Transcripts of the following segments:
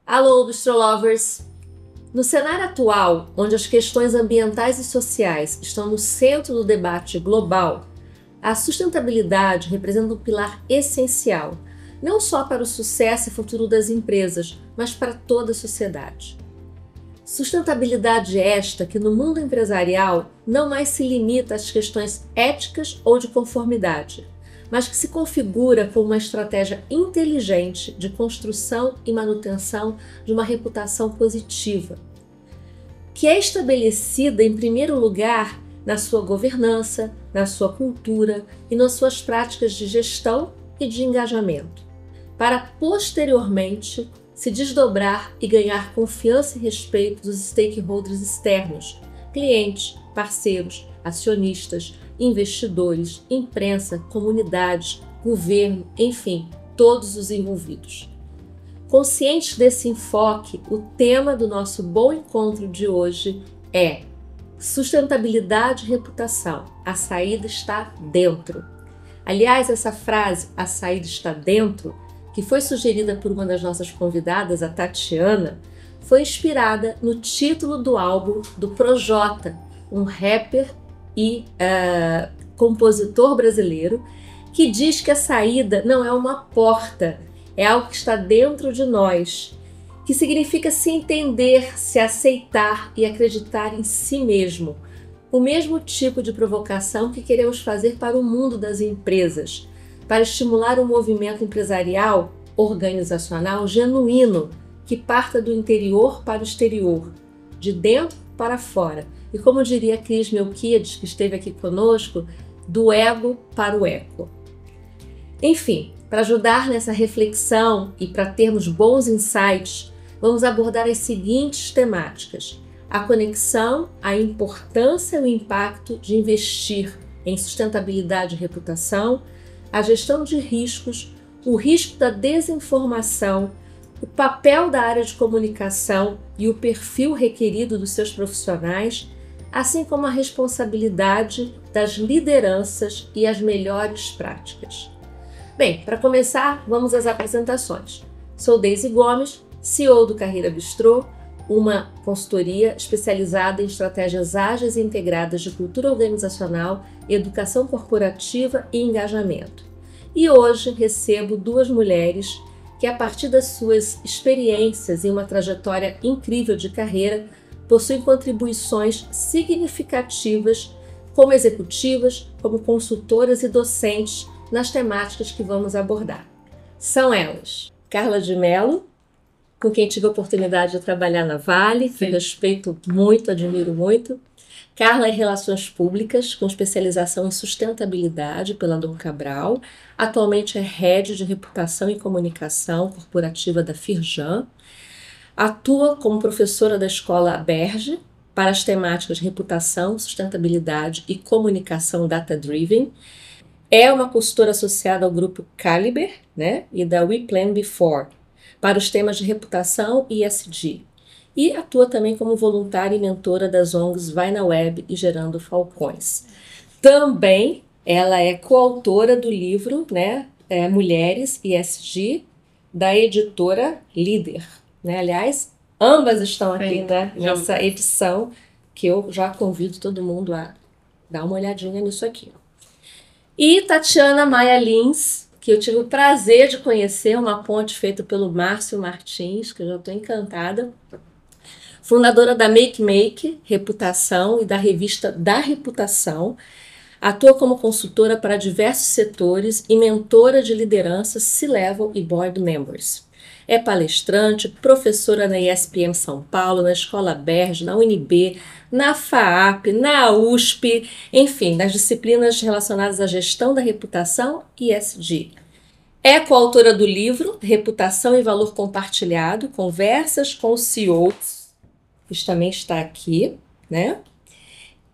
Alô, Bistrolovers! No cenário atual, onde as questões ambientais e sociais estão no centro do debate global, a sustentabilidade representa um pilar essencial, não só para o sucesso e futuro das empresas, mas para toda a sociedade. Sustentabilidade esta que no mundo empresarial não mais se limita às questões éticas ou de conformidade, mas que se configura como uma estratégia inteligente de construção e manutenção de uma reputação positiva, que é estabelecida em primeiro lugar na sua governança, na sua cultura e nas suas práticas de gestão e de engajamento, para posteriormente se desdobrar e ganhar confiança e respeito dos stakeholders externos, clientes, parceiros, acionistas, investidores, imprensa, comunidades, governo, enfim, todos os envolvidos. Conscientes desse enfoque, o tema do nosso bom encontro de hoje é sustentabilidade e reputação. A saída está dentro. Aliás, essa frase, a saída está dentro, que foi sugerida por uma das nossas convidadas, a Tatiana, foi inspirada no título do álbum do Projota, um rapper e compositor brasileiro, que diz que a saída não é uma porta, é algo que está dentro de nós, que significa se entender, se aceitar e acreditar em si mesmo. O mesmo tipo de provocação que queremos fazer para o mundo das empresas, para estimular um movimento empresarial, organizacional genuíno, que parta do interior para o exterior, de dentro para fora. E como diria Cris Melquiades, que esteve aqui conosco, do ego para o eco. Enfim, para ajudar nessa reflexão e para termos bons insights, vamos abordar as seguintes temáticas: a conexão, a importância e o impacto de investir em sustentabilidade e reputação, a gestão de riscos, o risco da desinformação, o papel da área de comunicação e o perfil requerido dos seus profissionais, assim como a responsabilidade das lideranças e as melhores práticas. Bem, para começar, vamos às apresentações. Sou Deise Gomes, CEO do Carreira Bistrô, uma consultoria especializada em estratégias ágeis e integradas de cultura organizacional, educação corporativa e engajamento. E hoje recebo duas mulheres que, a partir das suas experiências e uma trajetória incrível de carreira, possuem contribuições significativas como executivas, como consultoras e docentes nas temáticas que vamos abordar. São elas: Carla de Mello, com quem tive a oportunidade de trabalhar na Vale, que respeito muito, admiro muito. Carla é Relações Públicas, com especialização em sustentabilidade pela Dom Cabral. Atualmente é Head de Reputação e Comunicação Corporativa da Firjan. Atua como professora da Escola Aberge para as temáticas de reputação, sustentabilidade e comunicação data-driven. É uma consultora associada ao grupo Caliber, e da We Plan Before, para os temas de reputação e ESG. E atua também como voluntária e mentora das ONGs Vai na Web e Gerando Falcões. Também ela é coautora do livro Mulheres ESG, da editora Líder. Aliás, ambas estão aqui nessa edição, que eu já convido todo mundo a dar uma olhadinha nisso aqui. E Tatiana Maia Lins, que eu tive o prazer de conhecer, uma ponte feita pelo Márcio Martins, que eu já estou encantada. Fundadora da Make Reputação e da revista Da Reputação. Atua como consultora para diversos setores e mentora de liderança C-Level e Board Members. É palestrante, professora na ESPM São Paulo, na Escola Aberge, na UNB, na FAAP, na USP, enfim, nas disciplinas relacionadas à gestão da reputação e ESG. É coautora do livro Reputação e Valor Compartilhado, Conversas com CEOs, que também está aqui,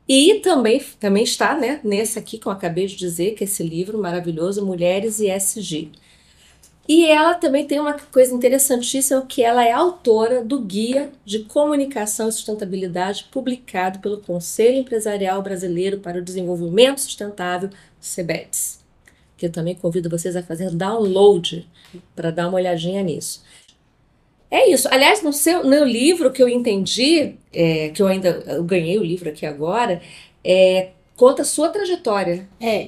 E também está, nesse aqui que eu acabei de dizer, que é esse livro maravilhoso, Mulheres e ESG. E ela também tem uma coisa interessantíssima, que ela é autora do Guia de Comunicação e Sustentabilidade, publicado pelo Conselho Empresarial Brasileiro para o Desenvolvimento Sustentável, CEBEDS, que eu também convido vocês a fazer download para dar uma olhadinha nisso. É isso. Aliás, no livro que eu entendi, que eu ganhei o livro aqui agora, conta a sua trajetória.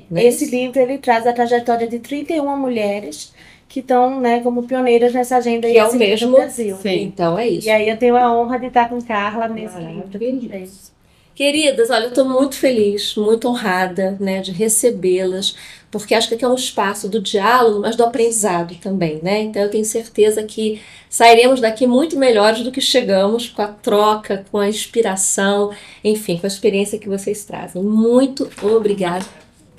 Não é Esse isso? livro ele traz a trajetória de 31 mulheres que estão, né, como pioneiras nessa agenda Que é o ESG no mesmo. Brasil. Sim. Então é E isso. aí eu tenho a honra de estar com Carla nesse livro também. Maravilhoso. Queridas, olha, eu estou muito feliz, muito honrada, né, de recebê-las, porque acho que aqui é um espaço do diálogo, mas do aprendizado também, né? Então eu tenho certeza que sairemos daqui muito melhores do que chegamos, com a troca, com a inspiração, enfim, com a experiência que vocês trazem. Muito obrigada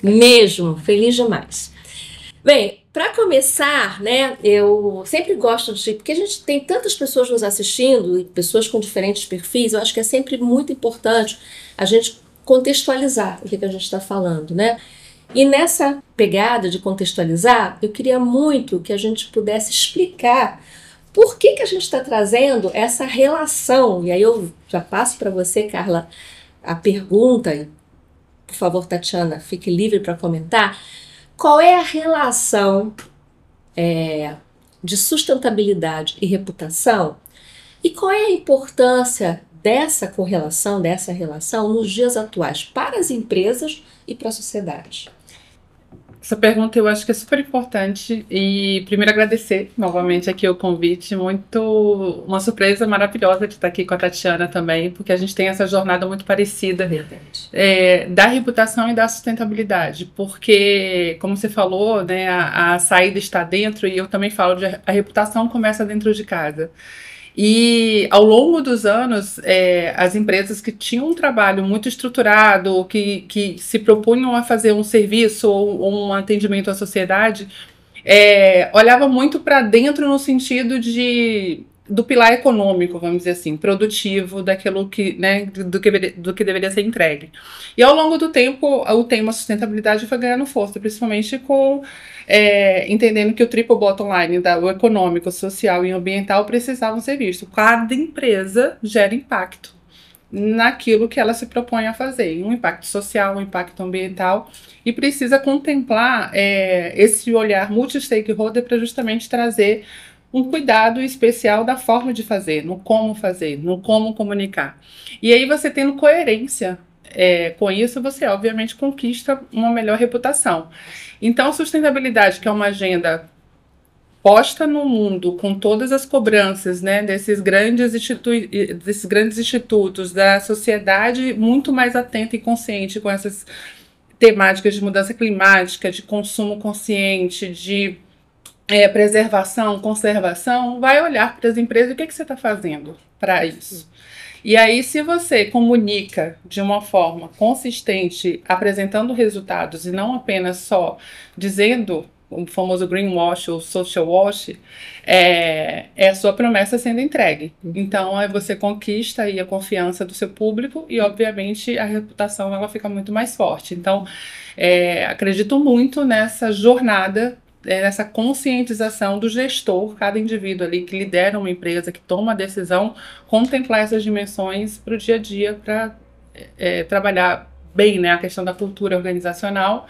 mesmo, feliz demais. Bem, para começar, né, eu sempre gosto de, porque a gente tem tantas pessoas nos assistindo e pessoas com diferentes perfis, eu acho que é sempre muito importante a gente contextualizar o que a gente está falando, né? E nessa pegada de contextualizar, eu queria muito que a gente pudesse explicar por que a gente está trazendo essa relação. E aí eu já passo para você, Carla, a pergunta, e, por favor, Tatiana, fique livre para comentar. Qual é a relação de sustentabilidade e reputação? E qual é a importância dessa correlação, dessa relação nos dias atuais para as empresas e para a sociedade? Essa pergunta eu acho que é super importante e primeiro agradecer novamente aqui o convite, uma surpresa maravilhosa de estar aqui com a Tatiana também, porque a gente tem essa jornada muito parecida da reputação e da sustentabilidade, porque como você falou, né, a saída está dentro e eu também falo de a reputação começa dentro de casa. E ao longo dos anos, as empresas que tinham um trabalho muito estruturado, que se propunham a fazer um serviço ou um atendimento à sociedade, olhava muito para dentro no sentido do pilar econômico, vamos dizer assim, produtivo daquilo que, né, do que deveria ser entregue. E ao longo do tempo, o tema sustentabilidade foi ganhando força, principalmente com entendendo que o triple bottom line, o econômico, social e ambiental precisavam ser vistos. Cada empresa gera impacto naquilo que ela se propõe a fazer, um impacto social, um impacto ambiental, e precisa contemplar esse olhar multi-stakeholder para justamente trazer um cuidado especial da forma de fazer, no como comunicar. E aí você tendo coerência com isso, você obviamente conquista uma melhor reputação. Então, sustentabilidade, que é uma agenda posta no mundo com todas as cobranças, né, desses grandes institutos, da sociedade muito mais atenta e consciente com essas temáticas de mudança climática, de consumo consciente, de preservação, conservação, vai olhar para as empresas e o que você está fazendo para isso. E aí, se você comunica de uma forma consistente, apresentando resultados e não apenas só dizendo o famoso greenwash ou social wash, é a sua promessa sendo entregue. Então, você conquista aí a confiança do seu público e, obviamente, a reputação ela fica muito mais forte. Então, acredito muito nessa jornada, nessa conscientização do gestor, cada indivíduo ali que lidera uma empresa, que toma a decisão, contemplar essas dimensões para o dia a dia, para trabalhar bem, né, a questão da cultura organizacional.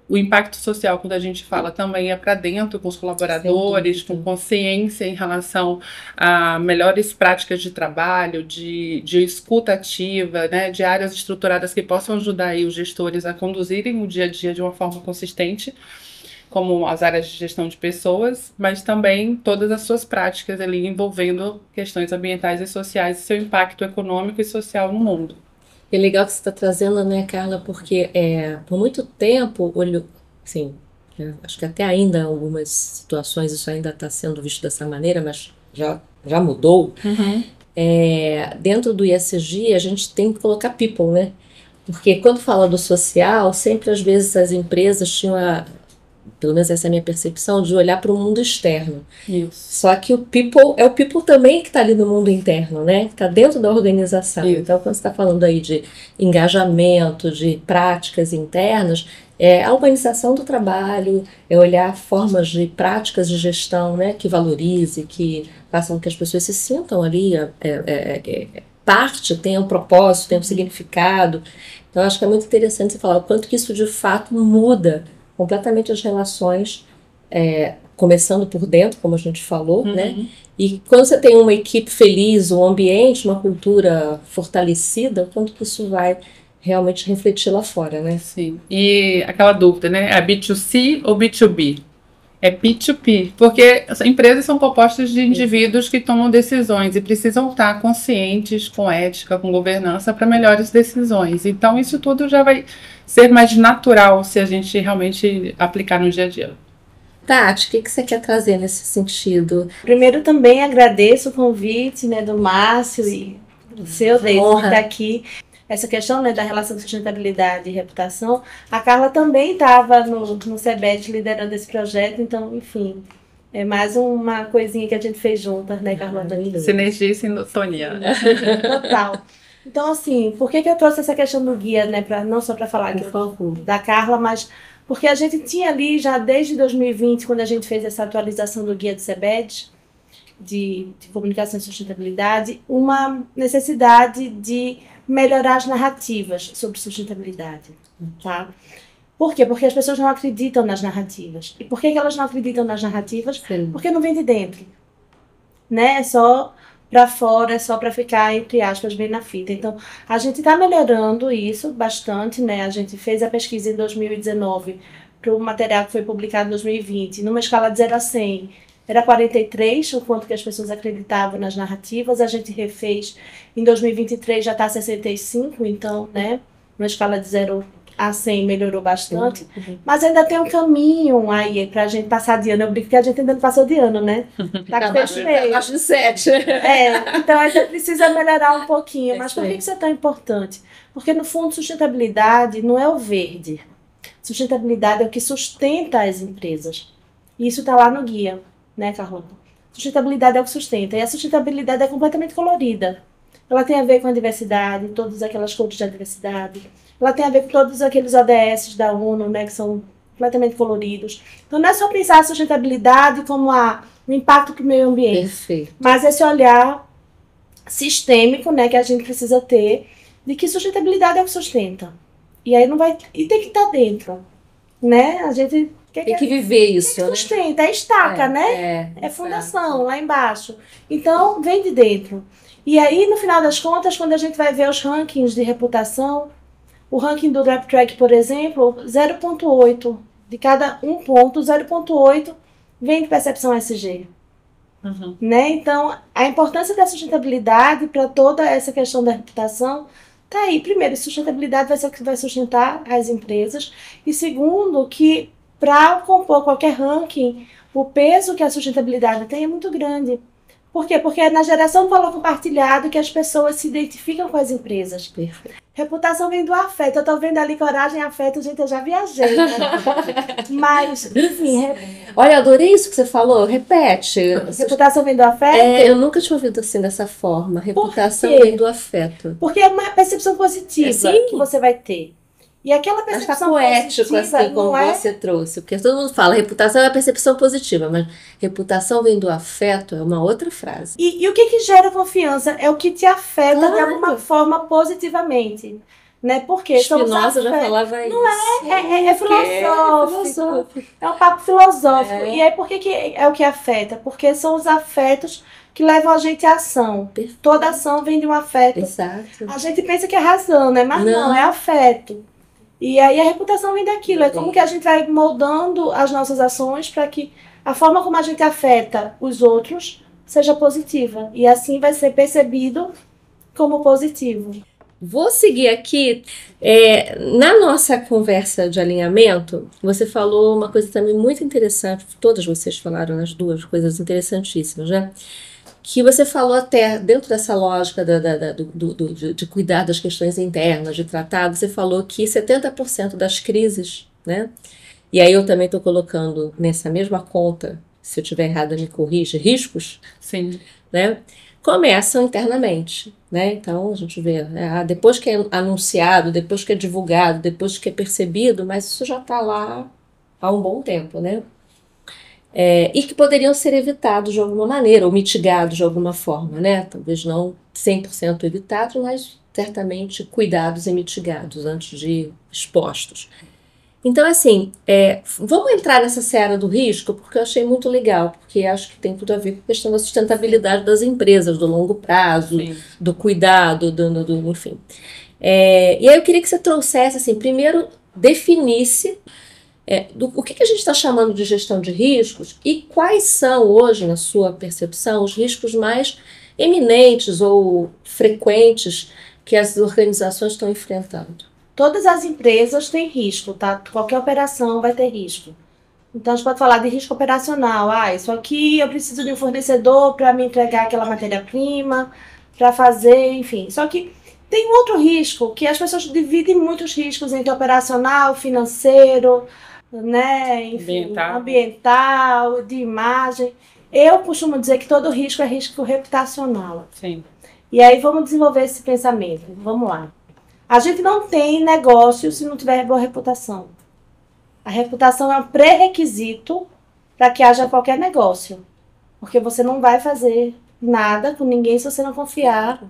O impacto social, quando a gente fala, também é para dentro, com os colaboradores, com consciência em relação a melhores práticas de trabalho, de escuta ativa, né, de áreas estruturadas que possam ajudar aí os gestores a conduzirem o dia a dia de uma forma consistente, como as áreas de gestão de pessoas, mas também todas as suas práticas ali envolvendo questões ambientais e sociais e seu impacto econômico e social no mundo. É legal que você está trazendo, né, Carla, porque por muito tempo, assim, acho que até ainda em algumas situações isso ainda está sendo visto dessa maneira, mas já mudou. Uhum. Dentro do ESG, a gente tem que colocar people, né? Porque quando fala do social, sempre às vezes as empresas tinham pelo menos essa é a minha percepção, de olhar para o mundo externo. Isso. Só que o people também que está ali no mundo interno, né? Que está dentro da organização. Isso. Então, quando você está falando aí de engajamento, de práticas internas, a organização do trabalho, olhar formas de práticas de gestão, né? Que valorize, que façam com que as pessoas se sintam ali parte, tenha um propósito, tenha um significado. Então, acho que é muito interessante você falar o quanto que isso de fato muda completamente as relações começando por dentro, como a gente falou, né? E quando você tem uma equipe feliz, um ambiente, uma cultura fortalecida, quanto que isso vai realmente refletir lá fora, né? Sim. E aquela dúvida, né? É B2C ou B2B? É P2P, porque as empresas são compostas de indivíduos que tomam decisões e precisam estar conscientes, com ética, com governança, para melhores decisões. Então, isso tudo já vai ser mais natural se a gente realmente aplicar no dia a dia. Tati, o que você quer trazer nesse sentido? Primeiro, também agradeço o convite, né, do Márcio e do seu, Deise, de estar aqui. Essa questão, né, da relação de sustentabilidade e reputação, a Carla também estava no CEBET liderando esse projeto, então, enfim, é mais uma coisinha que a gente fez juntas, né, Carla? Sinergia e sintonia. Total. Então, assim, por que eu trouxe essa questão do guia, né, não só para falar da Carla, mas porque a gente tinha ali, já desde 2020, quando a gente fez essa atualização do guia do CEBET, de comunicação e sustentabilidade, uma necessidade de melhorar as narrativas sobre sustentabilidade, tá? Por quê? Porque as pessoas não acreditam nas narrativas. E por que elas não acreditam nas narrativas? Sim. Porque não vem de dentro, né? É só para fora, é só para ficar, entre aspas, bem na fita. Então, a gente está melhorando isso bastante, né? A gente fez a pesquisa em 2019 para o material que foi publicado em 2020, numa escala de 0 a 100. Era 43, o quanto que as pessoas acreditavam nas narrativas. A gente refez em 2023, já está 65, então, né, uma escala de 0 a 100 melhorou bastante. Mas ainda tem um caminho aí para a gente passar de ano. Eu brinco que a gente ainda não passou de ano, né? Tá com peixe meio. Acho de 7. Então a gente precisa melhorar um pouquinho. Mas por que isso é tão importante? Porque, no fundo, sustentabilidade não é o verde. Sustentabilidade é o que sustenta as empresas. E isso está lá no guia, né, Carlota? Sustentabilidade é o que sustenta. E a sustentabilidade é completamente colorida. Ela tem a ver com a diversidade, todas aquelas cores da diversidade. Ela tem a ver com todos aqueles ODS da ONU, né, que são completamente coloridos. Então, não é só pensar a sustentabilidade como o impacto para o meio ambiente. Perfeito. Mas esse olhar sistêmico, né, que a gente precisa ter, de que sustentabilidade é o que sustenta. E aí não vai... E tem que estar dentro, né? A gente... Tem que viver isso, que sustenta, é estaca, né? É fundação, lá embaixo. Então, vem de dentro. E aí, no final das contas, quando a gente vai ver os rankings de reputação, o ranking do DrapTrack, por exemplo, 0,8. De cada 1 ponto, 0,8 vem de percepção ESG. Né? Então, a importância da sustentabilidade para toda essa questão da reputação está aí. Primeiro, sustentabilidade vai ser o que vai sustentar as empresas. E segundo, que para compor qualquer ranking, o peso que a sustentabilidade tem é muito grande. Por quê? Porque é na geração do valor compartilhado que as pessoas se identificam com as empresas. Perfeito. Reputação vem do afeto. Eu estou vendo ali coragem e afeto, gente, eu já viajei. Né? Mas, enfim... Olha, adorei isso que você falou. Repete. Reputação vem do afeto? Eu nunca tinha ouvido assim dessa forma. Reputação vem do afeto. Porque é uma percepção positiva que você vai ter. E aquela percepção poético, positiva, assim, como você trouxe. Porque todo mundo fala, reputação é a percepção positiva, mas reputação vem do afeto é uma outra frase. E o que gera confiança é o que te afeta de alguma forma positivamente. Né? Porque Spinoza já falava isso. Não é filosófico. É um papo filosófico. E aí, por que é o que afeta? Porque são os afetos que levam a gente à ação. Perfeito. Toda ação vem de um afeto. Exato. A gente pensa que é razão, né? Mas não, é afeto. E aí a reputação vem daquilo. É como que a gente vai moldando as nossas ações para que a forma como a gente afeta os outros seja positiva. E assim vai ser percebido como positivo. Vou seguir aqui. Na nossa conversa de alinhamento, você falou uma coisa também muito interessante. Todas vocês falaram as duas coisas interessantíssimas, né? Que você falou até, dentro dessa lógica de cuidar das questões internas, de tratar, você falou que 70% das crises, né? E aí eu também estou colocando nessa mesma conta, se eu estiver errada me corrija, riscos, Sim. né? Começam internamente, né? Então a gente vê, depois que é anunciado, depois que é divulgado, depois que é percebido, mas isso já está lá há um bom tempo, né? E que poderiam ser evitados de alguma maneira, ou mitigados de alguma forma, né? Talvez não 100% evitados, mas certamente cuidados e mitigados antes de expostos. Então, assim, vamos entrar nessa seara do risco, porque eu achei muito legal, porque acho que tem tudo a ver com a questão da sustentabilidade das empresas, do longo prazo, sim, do cuidado, enfim. E aí eu queria que você trouxesse, assim, primeiro definisse o que a gente está chamando de gestão de riscos e quais são hoje, na sua percepção, os riscos mais eminentes ou frequentes que as organizações estão enfrentando. Todas as empresas têm risco, tá? Qualquer operação vai ter risco. Então, a gente pode falar de risco operacional. Isso aqui eu preciso de um fornecedor para me entregar aquela matéria-prima, para fazer, enfim. Só que tem um outro risco, que as pessoas dividem muitos riscos entre operacional, financeiro, né? Enfim, ambiental, de imagem. Eu costumo dizer que todo risco é risco reputacional. Sim. E aí vamos desenvolver esse pensamento. Vamos lá. A gente não tem negócio se não tiver boa reputação. A reputação é um pré-requisito para que haja qualquer negócio. Porque você não vai fazer nada com ninguém se você não confiar.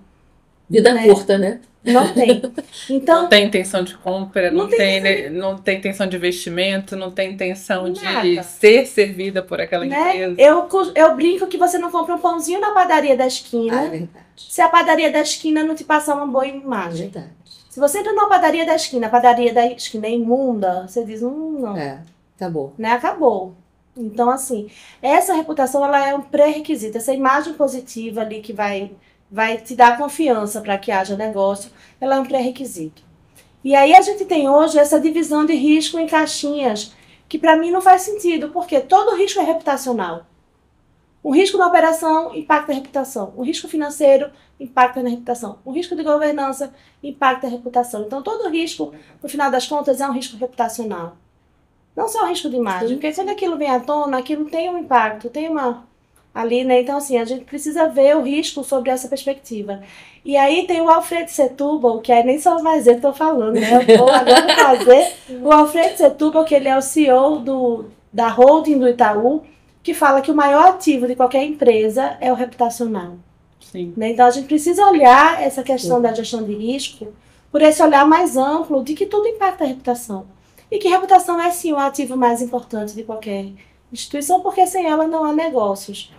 Vida curta, né? Não tem. Então, não tem intenção de compra, não tem intenção de investimento, não tem intenção de ser servida por aquela empresa. Eu brinco que você não compra um pãozinho na padaria da esquina. É verdade. Se a padaria da esquina não te passar uma boa imagem. É verdade. Se você entra numa padaria da esquina, a padaria da esquina é imunda, você diz, não. Acabou. Né? Acabou. Então, assim, essa reputação, ela é um pré-requisito. Essa imagem positiva ali que vai te dar confiança para que haja negócio, ela é um pré-requisito. E aí a gente tem hoje essa divisão de risco em caixinhas, que para mim não faz sentido, porque todo risco é reputacional. O risco na operação impacta a reputação. O risco financeiro impacta na reputação. O risco de governança impacta a reputação. Então, todo risco, no final das contas, é um risco reputacional. Não só o risco de imagem, porque quando aquilo vem à tona, aquilo tem um impacto, tem uma... ali, né? Então, assim, a gente precisa ver o risco sobre essa perspectiva. E aí tem o Alfred Setúbal, que aí nem só mais eu estou falando, né? Eu vou agora fazer o Alfred Setúbal, que ele é o CEO da holding do Itaú, que fala que o maior ativo de qualquer empresa é o reputacional. Sim. Né? Então, a gente precisa olhar essa questão da gestão de risco por esse olhar mais amplo de que tudo impacta a reputação. E que reputação é, sim, o ativo mais importante de qualquer instituição, porque sem ela não há negócios.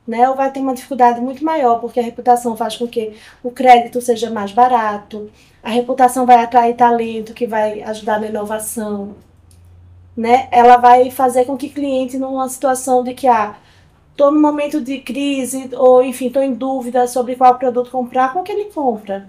Né? Ou vai ter uma dificuldade muito maior, porque a reputação faz com que o crédito seja mais barato, a reputação vai atrair talento que vai ajudar na inovação. Né? Ela vai fazer com que o cliente, numa situação de que estou num momento de crise, ou enfim, estou em dúvida sobre qual produto comprar, qual que ele compra?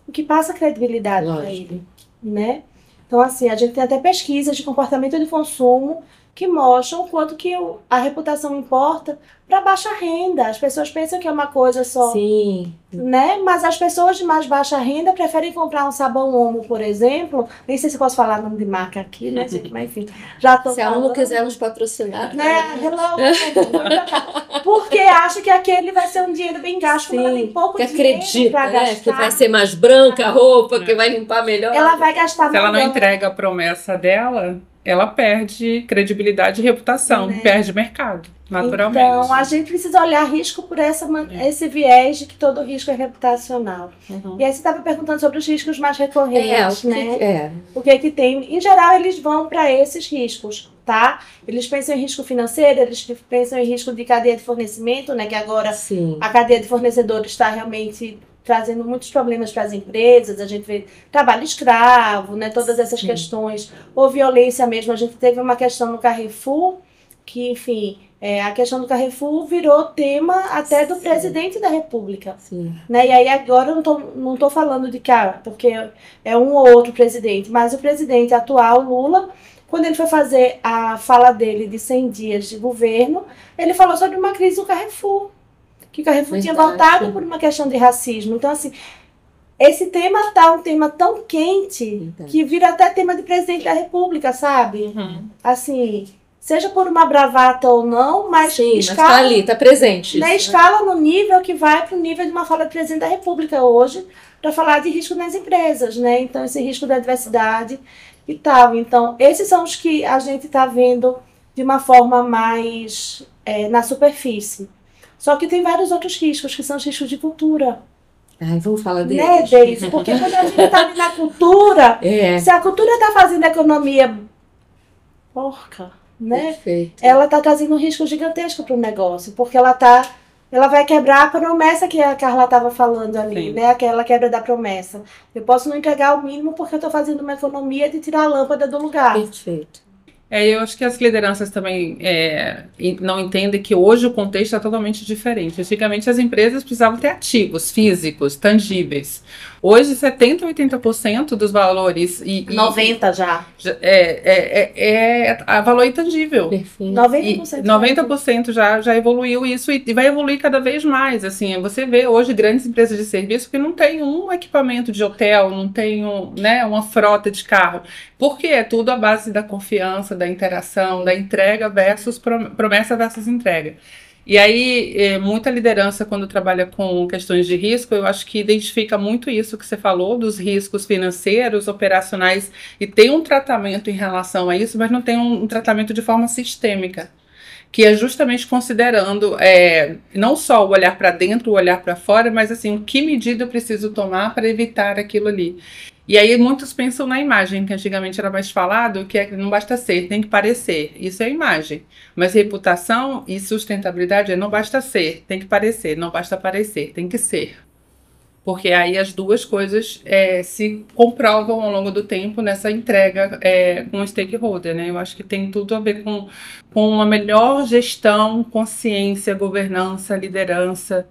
O que passa credibilidade para ele. Né? Então, assim, a gente tem até pesquisas de comportamento de consumo que mostram o quanto que a reputação importa para baixa renda. As pessoas pensam que é uma coisa só. Sim. Né? Mas as pessoas de mais baixa renda preferem comprar um sabão Omo, por exemplo. Nem sei se posso falar nome de marca aqui, né? Mas enfim, já tô se a Omo quiser nos patrocinar. Né? Porque acha que aquele vai ser um dinheiro bem gasto, sim, ela tem pouco que dinheiro acredita, para gastar. Que vai ser mais branca a roupa, que vai limpar melhor. Ela vai gastar se ela não entrega a promessa dela, ela perde credibilidade e reputação, né? Perde mercado, naturalmente. Então, a gente precisa olhar risco por esse viés de que todo risco é reputacional. Uhum. E aí você estava perguntando sobre os riscos mais recorrentes, né? O que tem? Em geral, eles vão para esses riscos, tá? Eles pensam em risco financeiro, eles pensam em risco de cadeia de fornecimento, né? Que agora a cadeia de fornecedores está realmente trazendo muitos problemas para as empresas. A gente vê trabalho escravo, né, todas essas questões, ou violência mesmo. A gente teve uma questão no Carrefour, que, enfim, a questão do Carrefour virou tema até do presidente da República. Né? E aí agora eu não tô falando de porque é um ou outro presidente, mas o presidente atual, Lula, quando ele foi fazer a fala dele de 100 dias de governo, ele falou sobre uma crise do Carrefour, que o Carrefour tinha voltado por uma questão de racismo. Então, assim, esse tema tá um tema tão quente que vira até tema de presidente da República, sabe? Uhum. Assim, seja por uma bravata ou não, mas escala, mas tá ali, tá presente. Né, escala no nível que vai para o nível de uma fala do presidente da República hoje, para falar de risco nas empresas, né? Então, esse risco da diversidade e tal. Então, esses são os que a gente está vendo de uma forma mais na superfície. Só que tem vários outros riscos, que são os riscos de cultura. Vamos falar deles. Né, porque quando a gente está ali na cultura, se a cultura está fazendo a economia porca, né? Perfeito. Ela está trazendo um risco gigantesco para o negócio, porque ela vai quebrar a promessa que a Carla estava falando ali, Sim. né? Aquela quebra da promessa. Eu posso não entregar o mínimo porque eu estou fazendo uma economia de tirar a lâmpada do lugar. Perfeito. Eu acho que as lideranças também não entendem que hoje o contexto é totalmente diferente. Antigamente as empresas precisavam ter ativos físicos, tangíveis. Hoje 70%, 80% dos valores 90% já. É valor intangível. Perfeito. 90%. 90% já evoluiu isso e vai evoluir cada vez mais. Assim, você vê hoje grandes empresas de serviço que não tem um equipamento de hotel, não tem uma frota de carro. Porque é tudo à base da confiança, da interação, da entrega versus promessa versus entrega. E aí, muita liderança, quando trabalha com questões de risco, eu acho que identifica muito isso que você falou, dos riscos financeiros, operacionais, e tem um tratamento em relação a isso, mas não tem um tratamento de forma sistêmica, que é justamente considerando não só o olhar para dentro, o olhar para fora, mas assim, que medida eu preciso tomar para evitar aquilo ali. E aí muitos pensam na imagem, que antigamente era mais falado, que não basta ser, tem que parecer. Isso é imagem. Mas reputação e sustentabilidade não basta ser, tem que parecer. Não basta parecer, tem que ser. Porque aí as duas coisas se comprovam ao longo do tempo nessa entrega com o stakeholder, né? Eu acho que tem tudo a ver com uma melhor gestão, consciência, governança, liderança,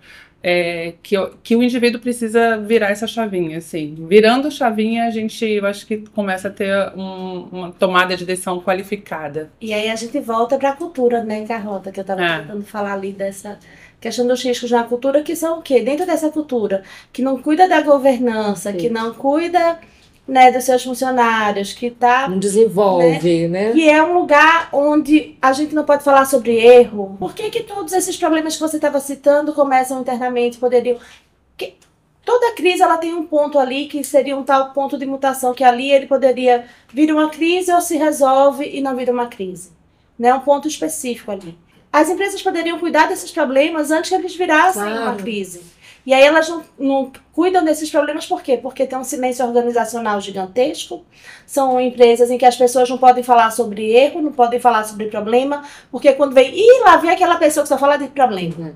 que o indivíduo precisa virar essa chavinha, assim. Virando a chavinha, eu acho que começa a ter uma tomada de decisão qualificada. E aí a gente volta para a cultura, né, Carlota, que eu estava tentando falar ali dessa questão dos riscos na cultura, que são o quê? Dentro dessa cultura, que não cuida da governança, que não cuida, né, dos seus funcionários, que não desenvolve, né? Que é um lugar onde a gente não pode falar sobre erro. Por que todos esses problemas que você estava citando começam internamente, poderiam... Toda crise ela tem um ponto ali que seria um tal ponto de mutação, que ali ele poderia vir uma crise ou se resolve e não vira uma crise. Né? Um ponto específico ali. As empresas poderiam cuidar desses problemas antes que eles virassem uma crise. E aí elas não cuidam desses problemas por quê? Porque tem um silêncio organizacional gigantesco. São empresas em que as pessoas não podem falar sobre erro, não podem falar sobre problema, porque quando lá vem aquela pessoa que só fala de problema.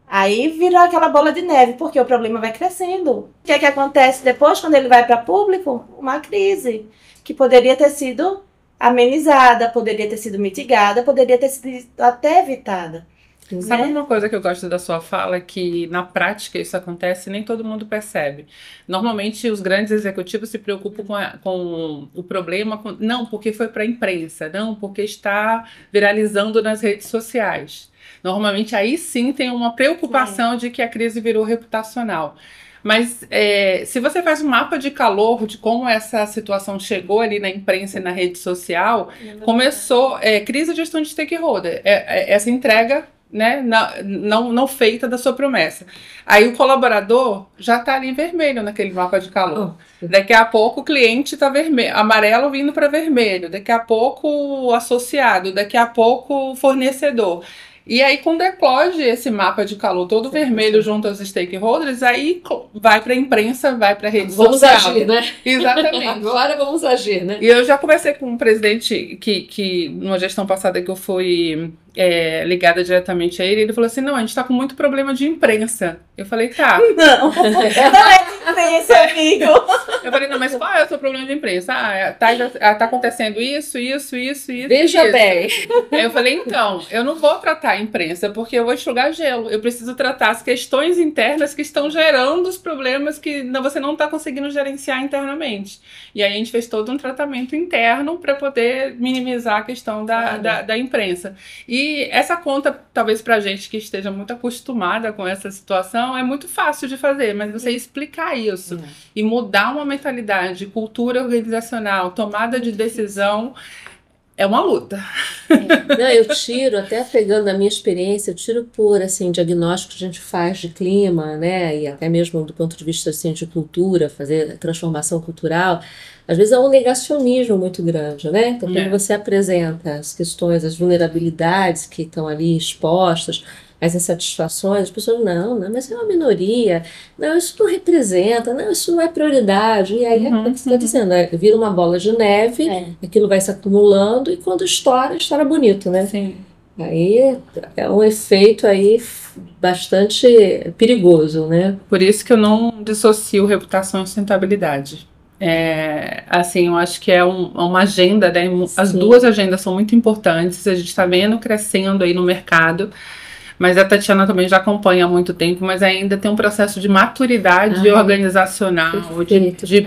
Aí vira aquela bola de neve, porque o problema vai crescendo. O que é que acontece depois, quando ele vai para público? Uma crise, que poderia ter sido amenizada, poderia ter sido mitigada, poderia ter sido até evitada. Sabe uma coisa que eu gosto da sua fala, que na prática isso acontece e nem todo mundo percebe. Normalmente os grandes executivos se preocupam com o problema, não porque foi para a imprensa, não porque está viralizando nas redes sociais. Normalmente aí sim tem uma preocupação de que a crise virou reputacional. Mas se você faz um mapa de calor de como essa situação chegou ali na imprensa e na rede social, começou crise de gestão de stakeholder, essa entrega, né, não feita da sua promessa. Aí o colaborador já está ali vermelho naquele mapa de calor. Daqui a pouco o cliente está amarelo vindo para vermelho, daqui a pouco o associado, daqui a pouco o fornecedor. E aí, quando eclode esse mapa de calor todo vermelho junto aos stakeholders, aí vai para a imprensa, vai para a rede social. Vamos agir, né? Exatamente. Agora vamos agir, né? E eu já conversei com um presidente que numa gestão passada que eu fui ligada diretamente a ele falou assim, não, a gente tá com muito problema de imprensa. Eu falei, tá. Não é de imprensa, amigo. Eu falei, não, mas qual é o seu problema de imprensa? Tá acontecendo isso. Veja bem. Aí eu falei, então, eu não vou tratar a imprensa, porque eu vou enxugar gelo. Eu preciso tratar as questões internas que estão gerando os problemas que você não está conseguindo gerenciar internamente. E aí a gente fez todo um tratamento interno para poder minimizar a questão da imprensa. E essa conta, talvez pra gente que esteja muito acostumada com essa situação, é muito fácil de fazer, mas você explicar isso e mudar uma mentalidade, cultura organizacional, tomada de decisão, é uma luta. Não, eu tiro, até pegando a minha experiência, eu tiro por assim, diagnóstico que a gente faz de clima, né, e até mesmo do ponto de vista assim, de cultura, fazer transformação cultural. Às vezes é um negacionismo muito grande, né? Então, quando você apresenta as questões, as vulnerabilidades que estão ali expostas, as insatisfações, as pessoas, não, mas é uma minoria, não, isso não representa, não, isso não é prioridade. E aí é o que você está dizendo, vira uma bola de neve, aquilo vai se acumulando e quando estoura bonito, né? Sim. Aí é um efeito aí bastante perigoso, né? Por isso que eu não dissocio reputação e sustentabilidade. Assim, eu acho que é uma agenda, né? As duas agendas são muito importantes, a gente está vendo crescendo aí no mercado, mas a Tatiana também já acompanha há muito tempo, mas ainda tem um processo de maturidade organizacional,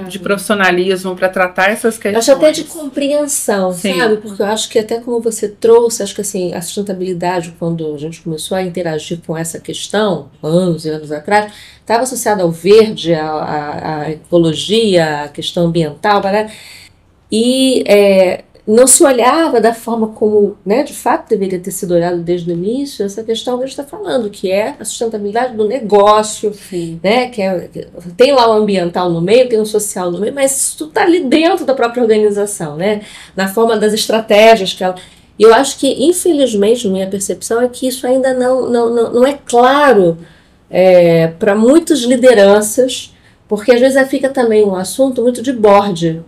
de profissionalismo para tratar essas questões. Eu acho até de compreensão, sabe? Porque eu acho que até como você trouxe, acho que assim, a sustentabilidade, quando a gente começou a interagir com essa questão, anos e anos atrás, estava associada ao verde, à ecologia, à questão ambiental, e não se olhava da forma como, né, de fato deveria ter sido olhado desde o início, essa questão que a gente está falando, que é a sustentabilidade do negócio, né, tem lá o ambiental no meio, tem o social no meio, mas isso tudo está ali dentro da própria organização, né, na forma das estratégias que ela... E eu acho que, infelizmente, minha percepção é que isso ainda não é claro para muitas lideranças, porque às vezes fica também um assunto muito de board,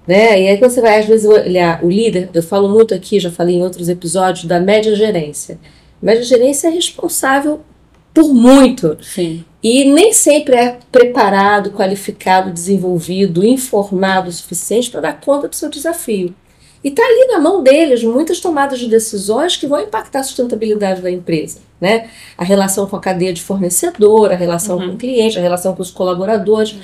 né? E aí quando você vai às vezes olhar o líder, eu falo muito aqui, já falei em outros episódios, da média gerência. A média gerência é responsável por muito. Sim. E nem sempre é preparado, qualificado, desenvolvido, informado o suficiente para dar conta do seu desafio. E está ali na mão deles muitas tomadas de decisões que vão impactar a sustentabilidade da empresa, né? A relação com a cadeia de fornecedor, a relação com o cliente, a relação com os colaboradores.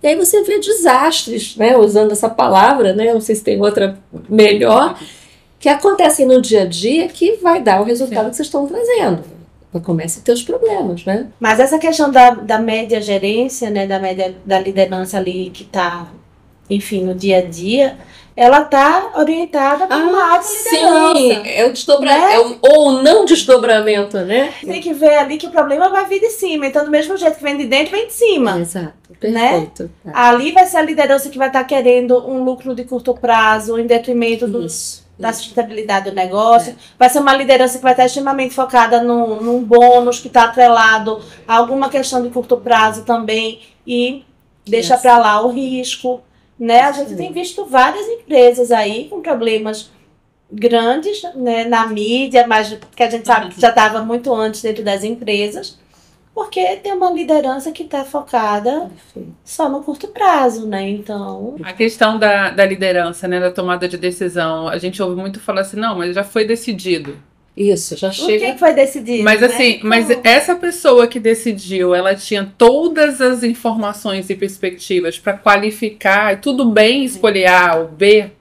E aí você vê desastres, né, usando essa palavra, né, não sei se tem outra melhor, que acontecem no dia a dia que vai dar o resultado que vocês estão trazendo. Começa a ter os problemas, né? Mas essa questão da média gerência, né, da liderança ali que está, enfim, no dia a dia, ela está orientada por uma alta liderança. Sim, é o desdobramento, ou não desdobramento, né? Tem que ver ali que o problema vai vir de cima. Então, do mesmo jeito que vem de dentro, vem de cima. Exato, perfeito. Né? Ali vai ser a liderança que vai estar querendo um lucro de curto prazo, em detrimento da sustentabilidade do negócio. Vai ser uma liderança que vai estar extremamente focada num bônus que está atrelado a alguma questão de curto prazo também e deixa para lá o risco. Né? A gente tem visto várias empresas aí com problemas grandes, né, na mídia, mas que a gente sabe que já estava muito antes dentro das empresas, porque tem uma liderança que está focada só no curto prazo, né? Então... A questão da liderança, né, da tomada de decisão, a gente ouve muito falar assim, não, mas já foi decidido. Isso, já chega. O que foi decidido? Mas assim, mas essa pessoa que decidiu, ela tinha todas as informações e perspectivas para qualificar, tudo bem escolher A ou B,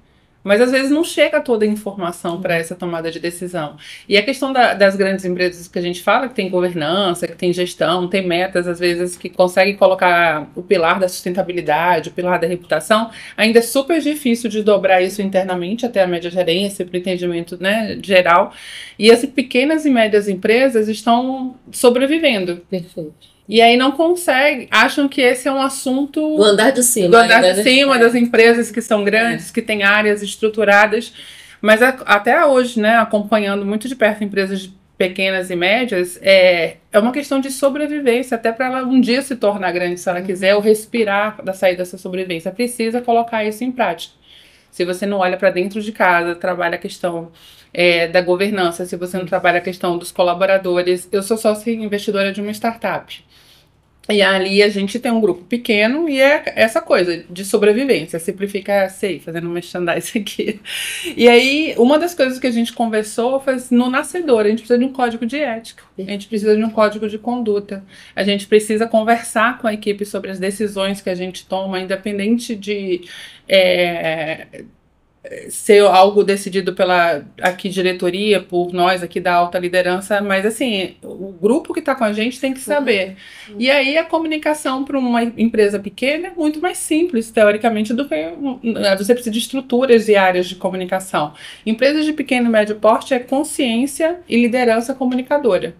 mas às vezes não chega toda a informação para essa tomada de decisão. E a questão das grandes empresas que a gente fala, que tem governança, que tem gestão, tem metas, às vezes, que conseguem colocar o pilar da sustentabilidade, o pilar da reputação, ainda é super difícil de dobrar isso internamente até a média gerência, para o entendimento, né, geral. E as pequenas e médias empresas estão sobrevivendo. Perfeito. E aí não conseguem, acham que esse é um assunto... Do andar de cima. Do andar de cima, das empresas que são grandes, que têm áreas estruturadas. Mas até hoje, né, acompanhando muito de perto empresas pequenas e médias, é uma questão de sobrevivência, até para ela um dia se tornar grande, se ela quiser, ou respirar da saída dessa sobrevivência. Precisa colocar isso em prática. Se você não olha para dentro de casa, trabalha a questão da governança, se você não trabalha a questão dos colaboradores. Eu sou sócia investidora de uma startup. E ali a gente tem um grupo pequeno e é essa coisa de sobrevivência. Simplifica, sei, fazendo um merchandising aqui. E aí, uma das coisas que a gente conversou foi assim, no nascedor, a gente precisa de um código de ética. A gente precisa de um código de conduta. A gente precisa conversar com a equipe sobre as decisões que a gente toma, independente de... ser algo decidido pela aqui diretoria, por nós aqui da alta liderança, mas assim, o grupo que está com a gente tem que saber. E aí a comunicação para uma empresa pequena é muito mais simples, teoricamente, do que você precisa de estruturas e áreas de comunicação. Empresas de pequeno e médio porte é consciência e liderança comunicadora.